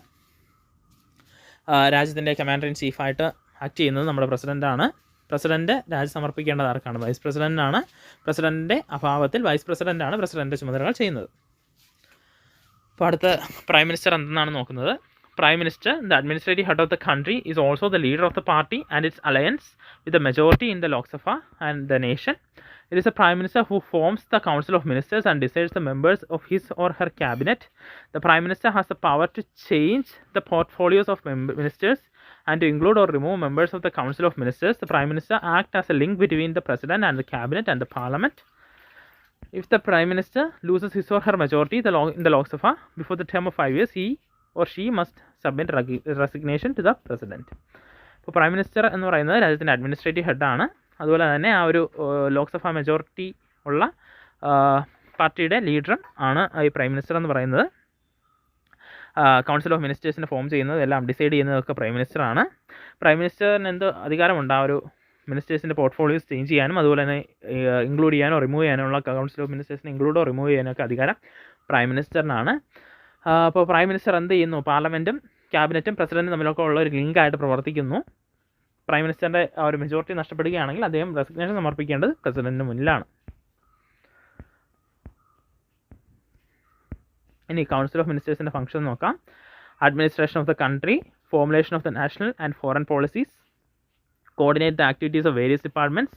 രാജ്യത്തിൻ്റെ കമാൻഡർ ഇൻ ചീഫായിട്ട് ആക്ട് ചെയ്യുന്നത് നമ്മുടെ പ്രസിഡൻ്റാണ്. പ്രസിഡൻറ്റ് രാജ്യം സമർപ്പിക്കേണ്ടത് ആർക്കാണ്? വൈസ് പ്രസിഡൻറ്റിനാണ്. പ്രസിഡൻറ്റിൻ്റെ അഭാവത്തിൽ വൈസ് പ്രസിഡൻ്റാണ് പ്രസിഡൻറ്റ് ചുമതലകൾ ചെയ്യുന്നത്. അപ്പോൾ അടുത്ത പ്രൈം മിനിസ്റ്റർ എന്തെന്നാണ് നോക്കുന്നത്. Prime Minister, the administrative head of the country, is also the leader of the party and its alliance with the majority in the Lok Sabha and the nation. It is the Prime Minister who forms the Council of Ministers and decides the members of his or her cabinet. The Prime Minister has the power to change the portfolios of ministers and to include or remove members of the Council of Ministers. The Prime Minister acts as a link between the President and the Cabinet and the Parliament. If the Prime Minister loses his or her majority in the Lok Sabha before the term of 5 years, he or she must submit resignation to the president. ഇപ്പോൾ prime minister എന്ന് പറയുന്നത് രാജ്യത്തിൻ്റെ administrative ഹെഡാണ്. അതുപോലെ തന്നെ ആ ഒരു Lok Sabha majority ഉള്ള പാർട്ടിയുടെ ലീഡറും ആണ് ഈ പ്രൈം മിനിസ്റ്റർ എന്ന് പറയുന്നത്. കൗൺസിൽ ഓഫ് മിനിസ്റ്റേഴ്സിനെ ഫോം ചെയ്യുന്നത് എല്ലാം ഡിസൈഡ് ചെയ്യുന്നതൊക്കെ പ്രൈം മിനിസ്റ്ററാണ്. പ്രൈം മിനിസ്റ്ററിന് എന്ത് അധികാരമുണ്ട്? ആ ഒരു മിനിസ്റ്റേഴ്സിൻ്റെ പോർട്ട്ഫോളിയോസ് ചേഞ്ച് ചെയ്യാനും അതുപോലെ തന്നെ ഇൻക്ലൂഡ് ചെയ്യാനോ റിമൂവ് ചെയ്യാനുള്ള കൗൺസിൽ ഓഫ് മിനിസ്റ്റേഴ്സിനെ ഇൻക്ലൂഡോ റിമൂവ് ചെയ്യാനൊക്കെ അധികാരം പ്രൈം മിനിസ്റ്ററിനാണ്. അപ്പോൾ പ്രൈം മിനിസ്റ്റർ എന്ത് ചെയ്യുന്നു? പാർലമെൻറ്റും ക്യാബിനറ്റും പ്രസിഡൻറ്റും തമ്മിലൊക്കെ ഉള്ള ഒരു ലിങ്കായിട്ട് പ്രവർത്തിക്കുന്നു. പ്രൈം മിനിസ്റ്ററിൻ്റെ ആ ഒരു മെജോറിറ്റി നഷ്ടപ്പെടുകയാണെങ്കിൽ അദ്ദേഹം റെസിഗ്നേഷൻ സമർപ്പിക്കേണ്ടത് പ്രസിഡൻറ്റിന് മുന്നിലാണ്. ഇനി കൗൺസിൽ ഓഫ് മിനിസ്റ്റേഴ്സിൻ്റെ ഫംഗ്ഷൻ നോക്കാം. Administration of the country, formulation of the national and foreign policies, coordinate the activities of various departments,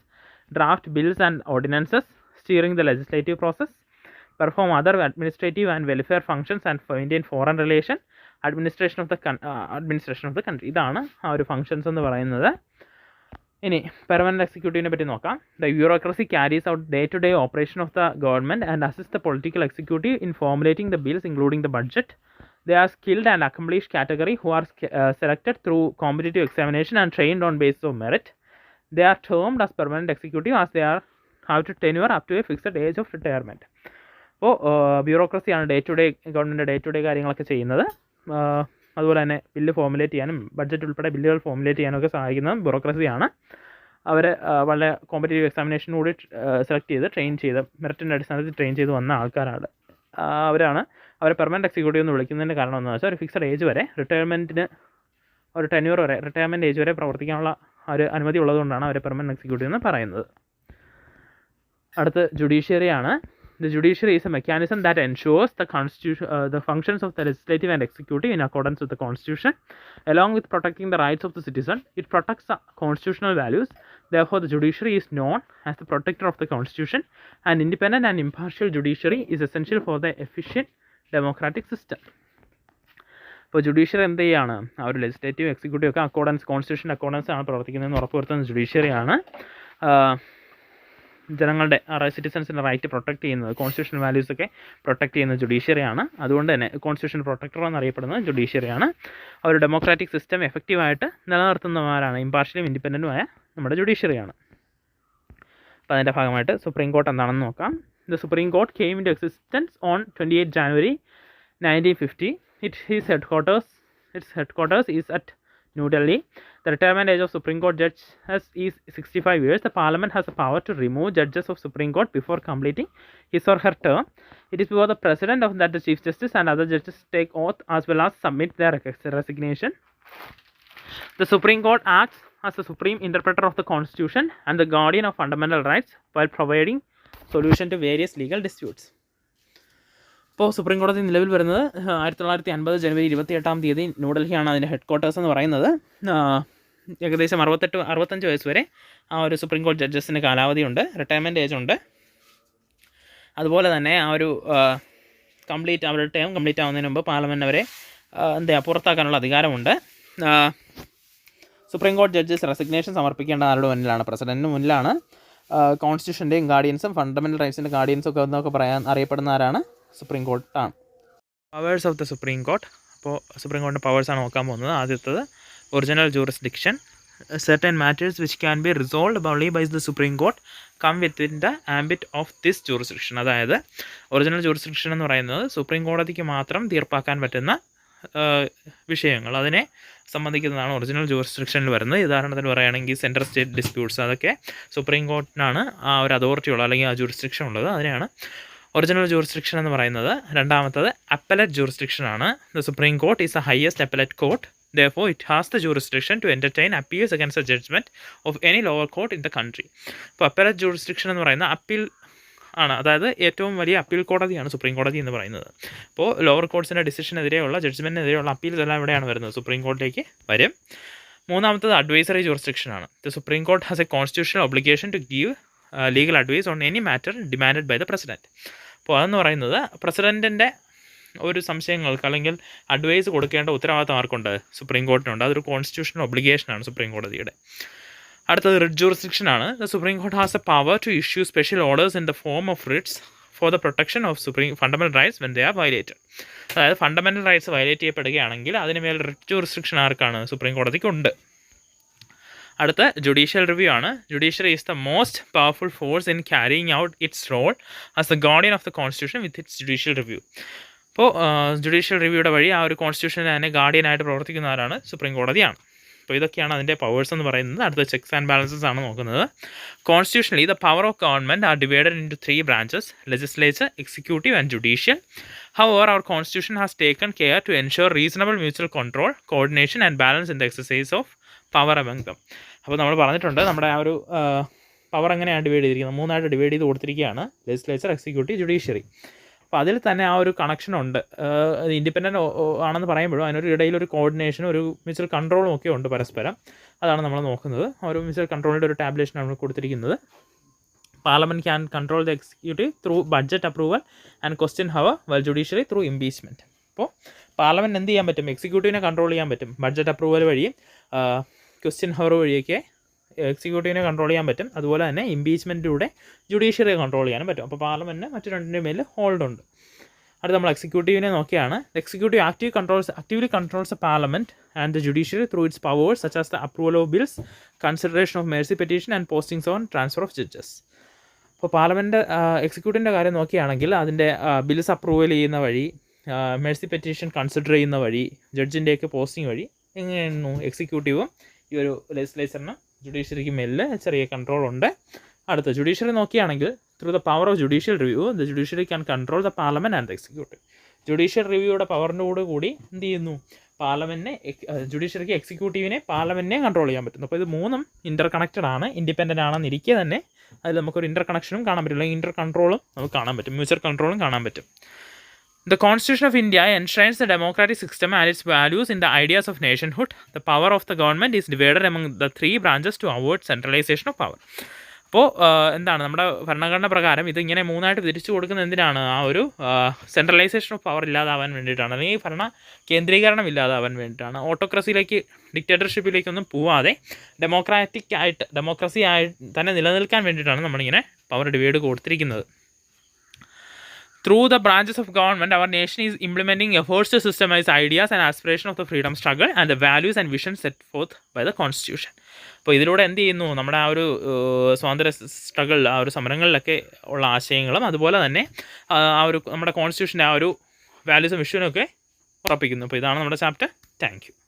draft bills and ordinances, steering the legislative process, perform other administrative and welfare functions and maintain foreign relation, administration of the country. ഇതാണ് ആ ഒരു functions എന്ന് പറയുന്നത്. ഇനി permanent എക്സിക്യൂട്ടീവിനെ പറ്റി നോക്കാം. The bureaucracy carries out day to day operation of the government and assist the political executive in formulating the bills including the budget. They are skilled and accomplished category who are selected through competitive examination and trained on basis of merit. They are termed as permanent executive as they have to tenure up to a fixed age of retirement. അപ്പോൾ ബ്യൂറോക്രസിയാണ് government day to day കാര്യങ്ങളൊക്കെ ചെയ്യുന്നത്. അതുപോലെ തന്നെ bill formulate ചെയ്യാനും budget ഉൾപ്പെടെ ബില്ലുകൾ formulate ചെയ്യാനൊക്കെ സഹായിക്കുന്നത് ബ്യൂറോക്രസിയാണ്. അവർ വളരെ കോമ്പറ്റീറ്റീവ് എക്സാമിനേഷനോട് സെലക്ട് ചെയ്ത് ട്രെയിൻ ചെയ്ത് മെറിറ്റിൻ്റെ അടിസ്ഥാനത്തിൽ ട്രെയിൻ ചെയ്ത് വന്ന ആൾക്കാരാണ്. അവരെ പെർമനൻറ്റ് എക്സിക്യൂട്ടീവ് എന്ന് വിളിക്കുന്നതിൻ്റെ കാരണം എന്താണെന്ന് വെച്ചാൽ ഒരു ഫിക്സഡ് ഏജ് വരെ റിട്ടയർമെൻറ്റിന് ഒരു ടെന്യൂർ വരെ റിട്ടയർമെൻറ്റ് ഏജ് വരെ പ്രവർത്തിക്കാനുള്ള ഒരു അനുമതി ഉള്ളതുകൊണ്ടാണ് അവരെ പെർമനൻറ്റ് എക്സിക്യൂട്ടീവ് എന്ന് പറയുന്നത്. അടുത്ത് ജുഡീഷ്യറിയാണ്. The judiciary is a mechanism that ensures the functions of the legislative and executive in accordance with the Constitution. Along with protecting the rights of the citizen, it protects the constitutional values. Therefore, the judiciary is known as the protector of the Constitution. An independent and impartial judiciary is essential for the efficient democratic system. ഇപ്പോൾ judiciary എന്ത് ചെയ്യാണ്? ആ ഒരു legislative executive ഒക്കെ constitution accordance ആണ് പ്രവർത്തിക്കുന്നതെന്ന് ഉറപ്പുവരുത്തുന്ന ജുഡീഷ്യറിയാണ്. ജനങ്ങളുടെ സിറ്റിസൺസിൻ്റെ റൈറ്റ് പ്രൊട്ടക്റ്റ് ചെയ്യുന്നത്, കോൺസ്റ്റിറ്റ്യൂഷൻ വാല്യൂസൊക്കെ പ്രൊട്ടക്റ്റ് ചെയ്യുന്ന ജുഡീഷ്യറിയാണ്. അതുകൊണ്ട് തന്നെ കോൺസ്റ്റിറ്റ്യൂഷൻ പ്രൊട്ടക്ടർ എന്നറിയപ്പെടുന്നത് ജുഡീഷ്യറിയാണ്. ഒരു ഡെമോക്രാറ്റിക് സിസ്റ്റം എഫക്റ്റീവായിട്ട് നിലനിർത്തുന്നവരാണ് ഇമ്പാർഷ്യലും ഇൻഡിപെൻഡൻറ്റുമായ നമ്മുടെ ജുഡീഷ്യറിയാണ്. അപ്പോൾ അതിൻ്റെ ഭാഗമായിട്ട് സുപ്രീം കോർട്ട് എന്താണെന്ന് നോക്കാം. The supreme court came into existence on 28 January 1950. Its headquarters is at New Delhi. The retirement age of Supreme Court judges is 65 years. The Parliament has the power to remove judges of Supreme Court before completing his or her term. It is before the President of that the Chief Justice and other judges take oath as well as submit their resignation. The Supreme Court acts as the supreme interpreter of the Constitution and the guardian of fundamental rights while providing solution to various legal disputes. ഇപ്പോൾ supreme കോടതി നിലവിൽ വരുന്നത് 1950 January 28 ന്യൂഡൽഹിയാണ് അതിൻ്റെ head quarters എന്ന് പറയുന്നത്. ഏകദേശം 65 വയസ്സ് വരെ ആ ഒരു സുപ്രീം കോടതി ജഡ്ജസിന് കാലാവധിയുണ്ട്, റിട്ടയർമെൻറ്റ് ഏജ് ഉണ്ട്. അതുപോലെ തന്നെ ആ ഒരു അവരുടെ ടേം കംപ്ലീറ്റ് ആവുന്നതിന് മുമ്പ് പാർലമെൻറ്റ് അവരെ പുറത്താക്കാനുള്ള അധികാരമുണ്ട്. സുപ്രീം കോടതി ജഡ്ജസ് റെസിഗ്നേഷൻ സമർപ്പിക്കേണ്ട ആരുടെ മുന്നിലാണ്? പ്രസിഡൻറ്റിന് മുന്നിലാണ്. കോൺസ്റ്റിറ്റ്യൂഷൻ്റെയും ഗാർഡിയൻസും ഫണ്ടമെൻ്റൽ റൈറ്റ്സിൻ്റെ ഗാർഡിയൻസും ഒക്കെ എന്നൊക്കെ അറിയപ്പെടുന്ന ആരാണ്? സുപ്രീം കോർട്ടാണ്. Powers of the supreme court. അപ്പോൾ സുപ്രീം കോർട്ടിൻ്റെ പവേഴ്സാണ് നോക്കാൻ പോകുന്നത്. ആദ്യത്തത് original jurisdiction. certain matters which can be resolved only by the Supreme Court come within the ambit of this jurisdiction. അതായത് ഒറിജിനൽ ജൂറിസ്ഡിക്ഷൻ എന്ന് പറയുന്നത് സുപ്രീം കോടതിക്ക് മാത്രം തീർപ്പാക്കാൻ പറ്റുന്ന വിഷയങ്ങൾ, അതിനെ സംബന്ധിക്കുന്നതാണ് ഒറിജിനൽ ജൂറിസ്ഡിക്ഷനിൽ വരുന്നത്. ഉദാഹരണത്തിന് പറയുകയാണെങ്കിൽ സെൻട്രൽ സ്റ്റേറ്റ് ഡിസ്പ്യൂട്ട്സ്, അതൊക്കെ സുപ്രീം കോർട്ടിനാണ് ആ ഒരു അതോറിറ്റി ഉള്ളത്, അല്ലെങ്കിൽ ആ ജൂറിസ്ഡിക്ഷൻ ഉള്ളത്. അതിനെയാണ് ഒറിജിനൽ ജൂറിസ്ഡിക്ഷൻ എന്ന് പറയുന്നത്. രണ്ടാമത്തത് അപ്പലറ്റ് ജൂറിസ്ഡിക്ഷൻ ആണ്. The supreme court is the highest appellate court. Therefore, it has the jurisdiction to entertain appeals against the judgment of any lower court in the country. അപ്പോൾ appellate jurisdiction എന്ന് പറയുന്ന appeal ആണ്, അതായത് ഏറ്റവും വലിയ appeal കോടതിയാണ് supreme കോടതി എന്ന് പറയുന്നത്. അപ്പോൾ ലോവർ കോർട്ട്സിൻ്റെ ഡിസിഷനെതിരെയുള്ള ജഡ്ജ്മെൻറ്റിനെതിരെയുള്ള അപ്പീൽസ് എല്ലാം എവിടെയാണ് വരുന്നത്? സുപ്രീം കോർട്ടിലേക്ക് വരും. മൂന്നാമത്തത് അഡ്വൈസറി ജൂറിസ്ഡിക്ഷൻ ആണ്. The supreme court has a constitutional obligation to give legal advice on any matter demanded by the president. അപ്പോൾ അതെന്ന് പറയുന്നത് പ്രസിഡൻറ്റിൻ്റെ ഒരു സംശയങ്ങൾക്ക് അല്ലെങ്കിൽ അഡ്വൈസ് കൊടുക്കേണ്ട ഉത്തരവാദിത്തം ആർക്കുണ്ട്? സുപ്രീം കോർട്ടിനുണ്ട്. അതൊരു കോൺസ്റ്റിറ്റ്യൂഷണൽ ഒബ്ലിഗേഷനാണ് സുപ്രീം കോടതിയുടെ. അടുത്തത് റിറ്റ് ജൂറിസ്ഡിക്ഷൻ ആണ്. The supreme court has a power to issue special orders in the form of writs for the protection of fundamental rights when they are violated. അതായത് fundamental rights violate ചെയ്യപ്പെടുകയാണെങ്കിൽ അതിനുമേൽ writ jurisdiction ആർക്കാണ്? Supreme കോടതിക്കുണ്ട്. അടുത്ത judicial review ആണ്. Judiciary is the most powerful force in carrying out its role as the guardian of the constitution with its judicial review. അപ്പോൾ judicial റിവ്യൂയുടെ വഴി ആ ഒരു കോൺസ്റ്റിറ്റ്യൂഷനെ തന്നെ ഗാർഡിയനായിട്ട് പ്രവർത്തിക്കുന്ന ആരാണ്? സുപ്രീം കോടതിയാണ്. അപ്പോൾ ഇതൊക്കെയാണ് അതിൻ്റെ പവേഴ്സ് എന്ന് പറയുന്നത്. അടുത്ത ചെക്സ് ആൻഡ് ബാലൻസസ് ആണ് നോക്കുന്നത്. Constitutionally the power of government are divided into 3 branches: legislature, executive and judicial. However, our constitution has taken care to ensure reasonable mutual control, coordination and balance in the exercise of power among them. അപ്പോൾ നമ്മൾ പറഞ്ഞിട്ടുണ്ട് നമ്മുടെ ആ ഒരു power എങ്ങനെയാണ് divide ചെയ്തിരിക്കുന്നത്? 3ആയിട്ട് divide ചെയ്ത് കൊടുത്തിരിക്കുകയാണ്: ലെജിസ്ലേച്ചർ, എക്സിക്യൂട്ടീവ്, ജുഡീഷ്യറി. അപ്പോൾ അതിൽ തന്നെ ആ ഒരു കണക്ഷനുണ്ട്. ഇൻഡിപെൻഡൻ്റ് ആണെന്ന് പറയുമ്പോഴും അതിനൊരു ഇടയിലൊരു കോർഡിനേഷനും ഒരു മ്യൂച്വൽ കൺട്രോളും ഒക്കെ ഉണ്ട് പരസ്പരം. അതാണ് നമ്മൾ നോക്കുന്നത്. ആ ഒരു മ്യൂച്വൽ കൺട്രോളിൻ്റെ ഒരു ടാബ്ലേഷനാണ് നമ്മൾ കൊടുത്തിരിക്കുന്നത്. Parliament can control the executive through budget approval and question hour well judiciary through impeachment. അപ്പോൾ പാർലമെൻറ്റ് എന്ത് ചെയ്യാൻ പറ്റും? എക്സിക്യൂട്ടീവിനെ കൺട്രോൾ ചെയ്യാൻ പറ്റും. ബഡ്ജറ്റ് അപ്രൂവൽ വഴിയും ക്വസ്റ്റ്യൻ ഹവർ വഴിയൊക്കെ എക്സിക്യൂട്ടീവിനെ കൺട്രോൾ ചെയ്യാൻ പറ്റും. അതുപോലെ തന്നെ ഇംപീച്ച്മെൻറ്റിലൂടെ ജുഡീഷ്യറിയെ കൺട്രോൾ ചെയ്യാനും പറ്റും. അപ്പോൾ പാർലമെൻറ്റിന് മറ്റു രണ്ടിൻ്റെ മേൽ ഹോൾഡ് ഉണ്ട്. അടുത്ത നമ്മൾ എക്സിക്യൂട്ടീവിനെ നോക്കിയാണ്. Executive actively controls the parliament and the judiciary through its powers such as the approval of bills, consideration of mercy petition and postings on transfer of judges. അപ്പോൾ പാർലമെൻറ്റ് എക്സിക്യൂട്ടീവിൻ്റെ കാര്യം നോക്കുകയാണെങ്കിൽ അതിൻ്റെ ബിൽസ് അപ്രൂവൽ ചെയ്യുന്ന വഴി, മേഴ്സി പെറ്റീഷൻ കൺസിഡർ ചെയ്യുന്ന വഴി, ജഡ്ജിൻ്റെയൊക്കെ posting വഴി എങ്ങനെയായിരുന്നു എക്സിക്യൂട്ടീവും ഈ ഒരു ലെജിസ്ലേച്ചറിനും ജുഡീഷ്യറിക്ക് മേലിൽ ചെറിയ കൺട്രോൾ ഉണ്ട്. അടുത്ത ജുഡീഷ്യറി നോക്കുകയാണെങ്കിൽ through the power of judicial review the judiciary can control the parliament and the executive. Judicial റിവ്യൂയുടെ പവറിൻ്റെ കൂടി എന്ത് ചെയ്യുന്നു? പാർലമെൻറ്റിനെ ജുഡീഷ്യറിക്ക് എക്സിക്യൂട്ടീവിനെ പാർലമെൻറ്റിനെ കൺട്രോൾ ചെയ്യാൻ പറ്റുന്നു. അപ്പോൾ ഇത് മൂന്നും ഇൻ്റർ കണക്റ്റഡ് ആണ്. ഇൻഡിപെൻഡൻ്റ് ആണെന്നിരിക്കെ തന്നെ അതിൽ നമുക്കൊരു ഇൻ്റർ കണക്ഷനും കാണാൻ പറ്റും, അല്ലെങ്കിൽ ഇൻ്റർ കൺട്രോളും നമുക്ക് കാണാൻ പറ്റും, മ്യൂച്വൽ കൺട്രോളും കാണാൻ പറ്റും. The Constitution of India enshrines the democratic system and its values in the ideas of nationhood. The power of the government is divided among the three branches to avoid centralization of power. അപ്പോൾ എന്താണ് നമ്മുടെ ഭരണഘടന പ്രകാരം ഇതിങ്ങനെ മൂന്നായിട്ട് തിരിച്ചു കൊടുക്കുന്നത് എന്തിനാണ്? ആ ഒരു സെൻട്രലൈസേഷൻ ഓഫ് പവർ ഇല്ലാതാവാൻ വേണ്ടിയിട്ടാണ്, അല്ലെങ്കിൽ ഭരണ കേന്ദ്രീകരണം ഇല്ലാതാവാൻ വേണ്ടിയിട്ടാണ്. ഓട്ടോക്രസിയിലേക്ക്, ഡിക്റ്റേറ്റർഷിപ്പിലേക്കൊന്നും പോവാതെ ഡെമോക്രസി ആയി തന്നെ നിലനിൽക്കാൻ വേണ്ടിയിട്ടാണ് നമ്മളിങ്ങനെ പവർ ഡിവൈഡ് കൊടുത്തിരിക്കുന്നത്. Through the branches of government, our nation is implementing efforts to systemize ideas and aspirations of the freedom struggle and the values and visions set forth by the Constitution. അപ്പോൾ ഇതിലൂടെ എന്ത് ചെയ്യുന്നു? നമ്മുടെ ആ ഒരു സ്വാതന്ത്ര്യ struggle, ആ ഒരു സമരങ്ങളിലൊക്കെ ഉള്ള ആശയങ്ങളും അതുപോലെ തന്നെ ആ ഒരു നമ്മുടെ കോൺസ്റ്റിറ്റ്യൂഷൻ്റെ ആ ഒരു വാല്യൂസും വിഷനും ഒക്കെ ഉറപ്പിക്കുന്നു. അപ്പോൾ ഇതാണ് നമ്മുടെ ചാപ്റ്റർ. Thank you.